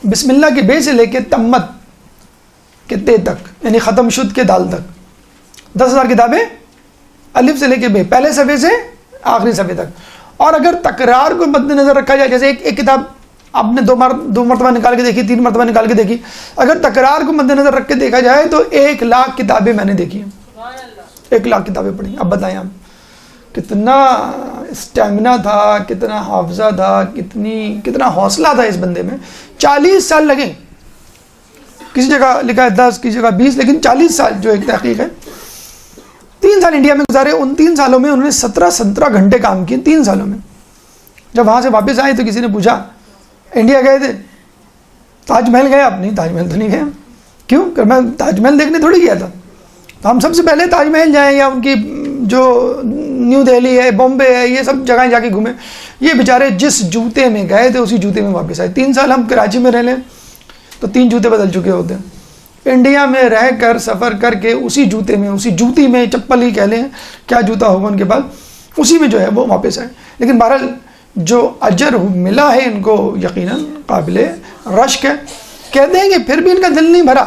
بسم اللہ کے بے سے لے کے تمت کے تے تک، یعنی ختم شد کے دال تک. 10,000 کتابیں الف سے لے کے بے، پہلے صفحے سے آخری صفحے تک. اور اگر تکرار کو مد نظر رکھا جائے، جیسے ایک کتاب آپ نے دو مرتبہ نکال کے دیکھی، 3 مرتبہ نکال کے دیکھی، اگر تکرار کو مد نظر رکھ کے دیکھا جائے تو 1,00,000 کتابیں میں نے دیکھی ہیں. 1,00,000 کتابیں پڑھی. اب بتائیں آپ کتنا اسٹیمنا تھا، کتنا حافظہ تھا، کتنا حوصلہ تھا اس بندے میں. 40 سال لگے، کسی جگہ لکھا ہے 10، کسی جگہ 20، لیکن 40 سال جو ایک تحقیق ہے. 3 سال انڈیا میں گزارے، ان 3 سالوں میں انہوں نے 17 گھنٹے کام کیے. 3 سالوں میں جب وہاں سے واپس آئے تو کسی نے پوچھا انڈیا گئے تھے؟ تاج محل گئے آپ؟ نہیں، تاج محل تو نہیں گئے. کیوں؟ کہ میں تاج محل دیکھنے تھوڑی گیا تھا. تو ہم سب سے پہلے تاج محل جائیں یا ان کی جو نیو دہلی ہے، بامبے ہے، یہ سب جگہیں جا کے گھومیں. یہ بیچارے جس جوتے میں گئے تھے اسی جوتے میں واپس آئے. 3 سال ہم کراچی میں رہ لیں تو 3 جوتے بدل چکے ہوتے ہیں. انڈیا میں رہ کر سفر کر کے اسی جوتے میں، اسی جوتی میں، چپل ہی کہہ لیں، کیا جوتا ہوگا ان کے پاس، اسی میں جو ہے وہ واپس آئے. لیکن بہرحال جو اجر ملا ہے ان کو یقیناً قابل رشک ہے. کہتے ہیں کہ پھر بھی ان کا دل نہیں بھرا،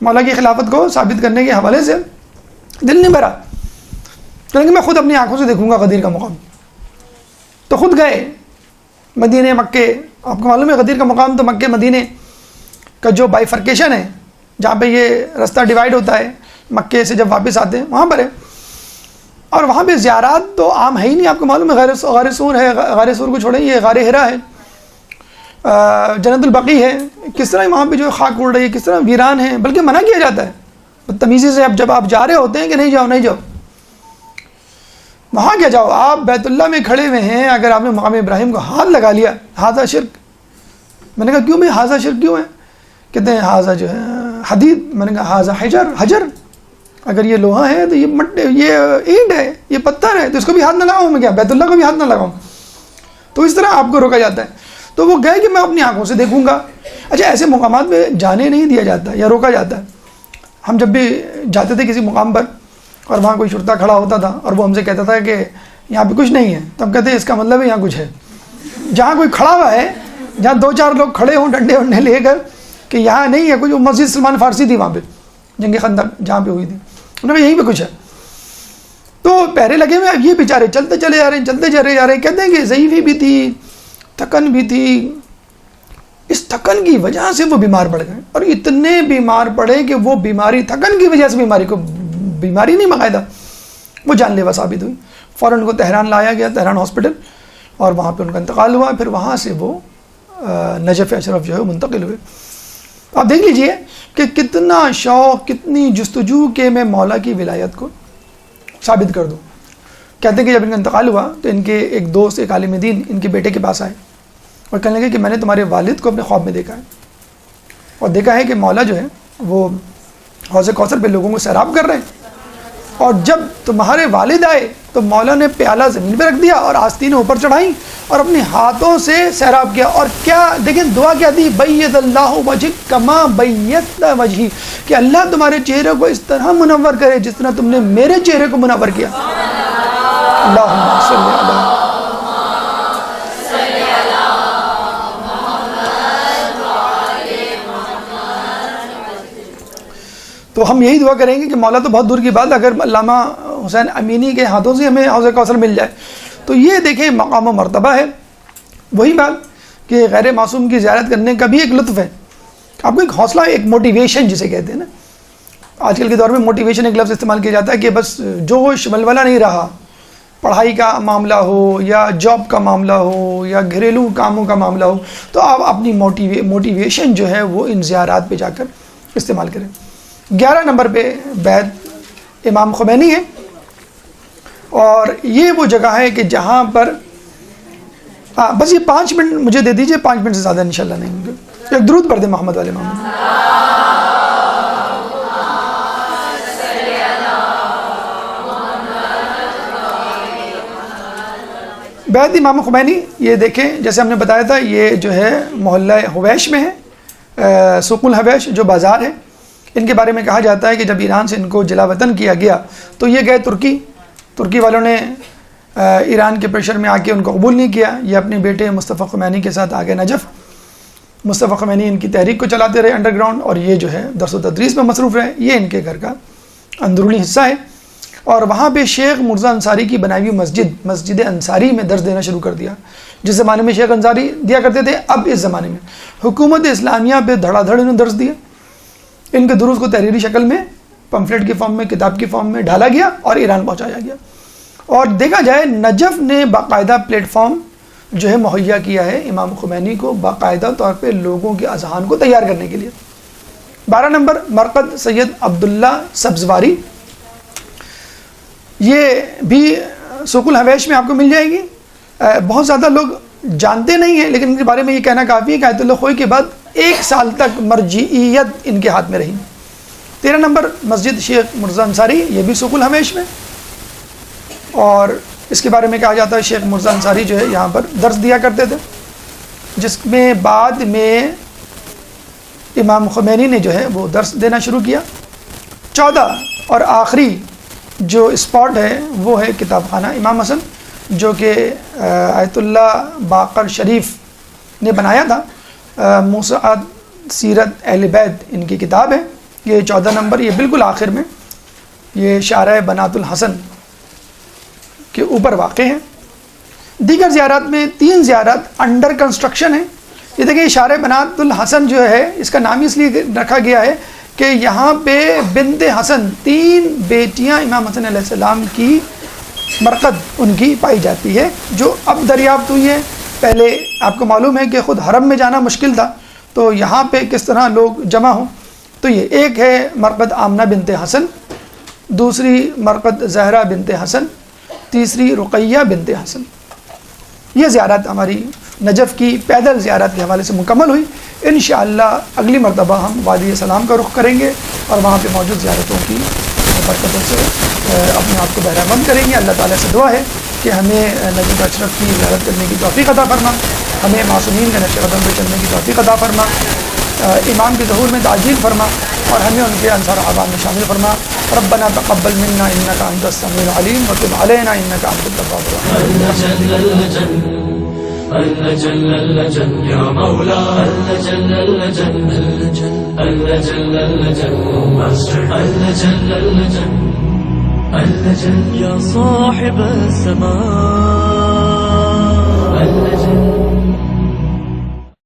مولا کی خلافت کو ثابت کرنے کے حوالے سے دل نہیں بھرا. کہیں کہ میں خود اپنی آنکھوں سے دیکھوں گا غدیر کا مقام. تو خود گئے مدینے، مکے. آپ کو معلوم ہے غدیر کا مقام تو مکے مدینے کا جو بائیفرکیشن ہے، جہاں پہ یہ رستہ ڈیوائیڈ ہوتا ہے مکے سے جب واپس آتے ہیں، وہاں پر ہے. اور وہاں پہ زیارات تو عام ہے ہی نہیں. آپ کو معلوم ہے غار سور ہے، غار سور کو چھوڑیں، یہ غار ہرا ہے، جنت البقیع ہے. کس طرح وہاں پہ جو خاک اڑ رہی ہے، کس طرح ویران ہے. بلکہ منع کیا جاتا ہے بدتمیزی سے. اب جب آپ جا رہے ہوتے ہیں کہ نہیں جاؤ، نہیں جاؤ، وہاں کیا جاؤ. آپ بیت اللہ میں کھڑے ہوئے ہیں، اگر آپ نے مقام ابراہیم کو ہاتھ لگا لیا، ہاذا شرک. میں نے کہا کیوں بھائی ہاذا شرک کیوں ہے؟ کہتے ہیں ہاذا جو ہے حدید. میں نے کہا ہاذا حجر. اگر یہ لوہا ہے تو یہ اینٹ ہے، یہ پتھر ہے، تو اس کو بھی ہاتھ نہ لگاؤں میں؟ کیا بیت اللہ کو بھی ہاتھ نہ لگاؤں؟ تو اس طرح آپ کو روکا جاتا ہے. تو وہ گئے کہ میں اپنی آنکھوں سے دیکھوں گا. اچھا، ایسے مقامات پہ جانے نہیں دیا جاتا یا روکا جاتا ہے. ہم جب بھی جاتے تھے کسی مقام پر اور وہاں کوئی شرطا کھڑا ہوتا تھا اور وہ ہم سے کہتا تھا کہ یہاں پہ کچھ نہیں ہے، تو ہم کہتے ہیں اس کا مطلب ہے یہاں کچھ ہے. جہاں کوئی کھڑا ہوا ہے، جہاں 2-4 لوگ کھڑے ہوں ڈنڈے ونڈے لے کر کہ یہاں نہیں ہے کچھ، مسجد سلمان فارسی تھی وہاں پہ جنگ خندق جہاں پہ ہوئی تھی، انہوں نے کہا یہیں پہ کچھ ہے. تو پہرے لگے ہوئے، اب یہ بیچارے چلتے چلے جا رہے ہیں، چلتے چلے جا رہے ہیں. کہتے ہیں کہ ضعیفی بھی تھی، تھکن بھی تھی. اس تھکن کی وجہ سے وہ بیمار پڑ گئے، اور اتنے بیمار پڑے کہ وہ بیماری تھکن کی وجہ سے بیماری نہیں باقاعدہ وہ جان لیوا ثابت ہوئی. فوراً ان کو تہران لایا گیا، تہران ہاسپٹل، اور وہاں پہ ان کا انتقال ہوا. پھر وہاں سے وہ نجف اشرف جو ہے منتقل ہوئے. آپ دیکھ لیجئے کہ کتنا شوق، کتنی جستجو کہ میں مولا کی ولایت کو ثابت کر دوں. کہتے ہیں کہ جب ان کا انتقال ہوا تو ان کے ایک دوست، ایک عالم دین ان کے بیٹے کے پاس آئے اور کہنے لگے کہ میں نے تمہارے والد کو اپنے خواب میں دیکھا ہے، اور دیکھا ہے کہ مولا جو ہے وہ حوض کوثر پہ لوگوں کو سیراب کر رہے ہیں، اور جب تمہارے والد آئے تو مولا نے پیالہ زمین پہ رکھ دیا اور آستینیں اوپر چڑھائیں اور اپنے ہاتھوں سے سیراب کیا. اور کیا دیکھیں دعا کیا تھی، بیض اللہ وجہک کما بیضت وجہی، کہ اللہ تمہارے چہرے کو اس طرح منور کرے جس طرح تم نے میرے چہرے کو منور کیا. اللہم صلی اللہ. تو ہم یہی دعا کریں گے کہ مولا تو بہت دور کی بات، اگر علامہ حسین امینی کے ہاتھوں سے ہمیں حوض کوثر مل جائے تو یہ دیکھیں مقام و مرتبہ ہے. وہی بات کہ غیر معصوم کی زیارت کرنے کا بھی ایک لطف ہے. آپ کو ایک حوصلہ، ایک موٹیویشن جسے کہتے ہیں نا، آج کل کے دور میں موٹیویشن ایک لفظ استعمال کیا جاتا ہے کہ بس جوش ولولہ نہیں رہا، پڑھائی کا معاملہ ہو یا جاب کا معاملہ ہو یا گھریلو کاموں کا معاملہ ہو، تو آپ اپنی موٹیویشن جو ہے وہ ان زیارات پہ جا کر استعمال کریں. 11 نمبر پہ بیت امام خمینی ہے، اور یہ وہ جگہ ہے کہ جہاں پر بس یہ 5 منٹ مجھے دے دیجئے، 5 منٹ سے زیادہ انشاءاللہ نہیں ہوں گے. ایک درود پڑھ دیں محمد والے محمد. بیت امام خمینی یہ دیکھیں، جیسے ہم نے بتایا تھا یہ جو ہے محلہ حویش میں ہے، سوق الحویش جو بازار ہے. ان کے بارے میں کہا جاتا ہے کہ جب ایران سے ان کو جلا وطن کیا گیا تو یہ گئے ترکی والوں نے ایران کے پریشر میں آ کے ان کو قبول نہیں کیا. یہ اپنے بیٹے مصطفیٰ خمینی کے ساتھ آگے نجف. مصطفیٰ خمینی ان کی تحریک کو چلاتے رہے انڈر گراؤنڈ، اور یہ جو ہے درس و تدریس میں مصروف رہے. یہ ان کے گھر کا اندرونی حصہ ہے. اور وہاں پہ شیخ مرزا انصاری کی بنائی ہوئی مسجد انصاری میں درس دینا شروع کر دیا. جس زمانے میں شیخ انصاری دیا کرتے تھے، اب اس زمانے میں حکومت اسلامیہ پہ دھڑا دھڑ انہوں نے درس دیا. ان کے دروس کو تحریری شکل میں، پمفلیٹ کی فارم میں، کتاب کی فارم میں ڈالا گیا اور ایران پہنچایا گیا. اور دیکھا جائے نجف نے باقاعدہ پلیٹ فارم جو ہے مہیا کیا ہے امام خمینی کو باقاعدہ طور پہ لوگوں کے اذہان کو تیار کرنے کے لیے. 12 نمبر مرقد سید عبداللہ سبزواری، یہ بھی سوق الحویش میں آپ کو مل جائے گی. بہت زیادہ لوگ جانتے نہیں ہیں، لیکن ان کے بارے میں یہ کہنا کافی ہے کہ آیت اللہ خوئی کے بعد 1 سال تک مرجعیت ان کے ہاتھ میں رہی. 13 نمبر مسجد شیخ مرزا انصاری، یہ بھی سوق الحویش میں، اور اس کے بارے میں کہا جاتا ہے شیخ مرزا انصاری جو ہے یہاں پر درس دیا کرتے تھے، جس میں بعد میں امام خمینی نے جو ہے وہ درس دینا شروع کیا. 14 اور آخری جو اسپاٹ ہے وہ ہے کتاب خانہ امام حسن، جو کہ آیت اللہ باقر شریف نے بنایا تھا. موسوعات سیرت اہل بیت ان کی کتاب ہے. یہ 14 نمبر، یہ بالکل آخر میں، یہ شارع بنات الحسن کے اوپر واقع ہے. دیگر زیارات میں 3 زیارات انڈر کنسٹرکشن ہیں. یہ دیکھیں شارع بنات الحسن جو ہے اس کا نام اس لیے رکھا گیا ہے کہ یہاں پہ بنت حسن، 3 بیٹیاں امام حسن علیہ السلام کی مرقد ان کی پائی جاتی ہے، جو اب دریافت ہوئی ہے. پہلے آپ کو معلوم ہے کہ خود حرم میں جانا مشکل تھا، تو یہاں پہ کس طرح لوگ جمع ہوں. تو یہ ایک ہے مرقد آمنہ بنت حسن، دوسری مرقد زہرہ بنت حسن، تیسری رقیہ بنت حسن. یہ زیارت ہماری نجف کی پیدل زیارت کے حوالے سے مکمل ہوئی. انشاءاللہ اگلی مرتبہ ہم وادی سلام کا رخ کریں گے اور وہاں پہ موجود زیارتوں کی برکتوں سے اپنے آپ کو بہرہ مند کریں گے. اللہ تعالیٰ سے دعا ہے کہ ہمیں نجف اشرف کی زیارت کرنے کی توفیق عطا فرما، ہمیں معصومین کے نقش قدم پہ چلنے کی توفیق عطا فرما، امام کے ظہور میں تعجیل فرما، اور ہمیں ان کے انصار اعوان میں شامل فرما. ربنا تقبل منا انك انت السميع العليم وتب علينا انك انت التواب الرحيم. اللجن اللجن يا مولا اللجن اللجن اللجن اللجن اللجن اللجن اللجن يا صاحب السماء اللجن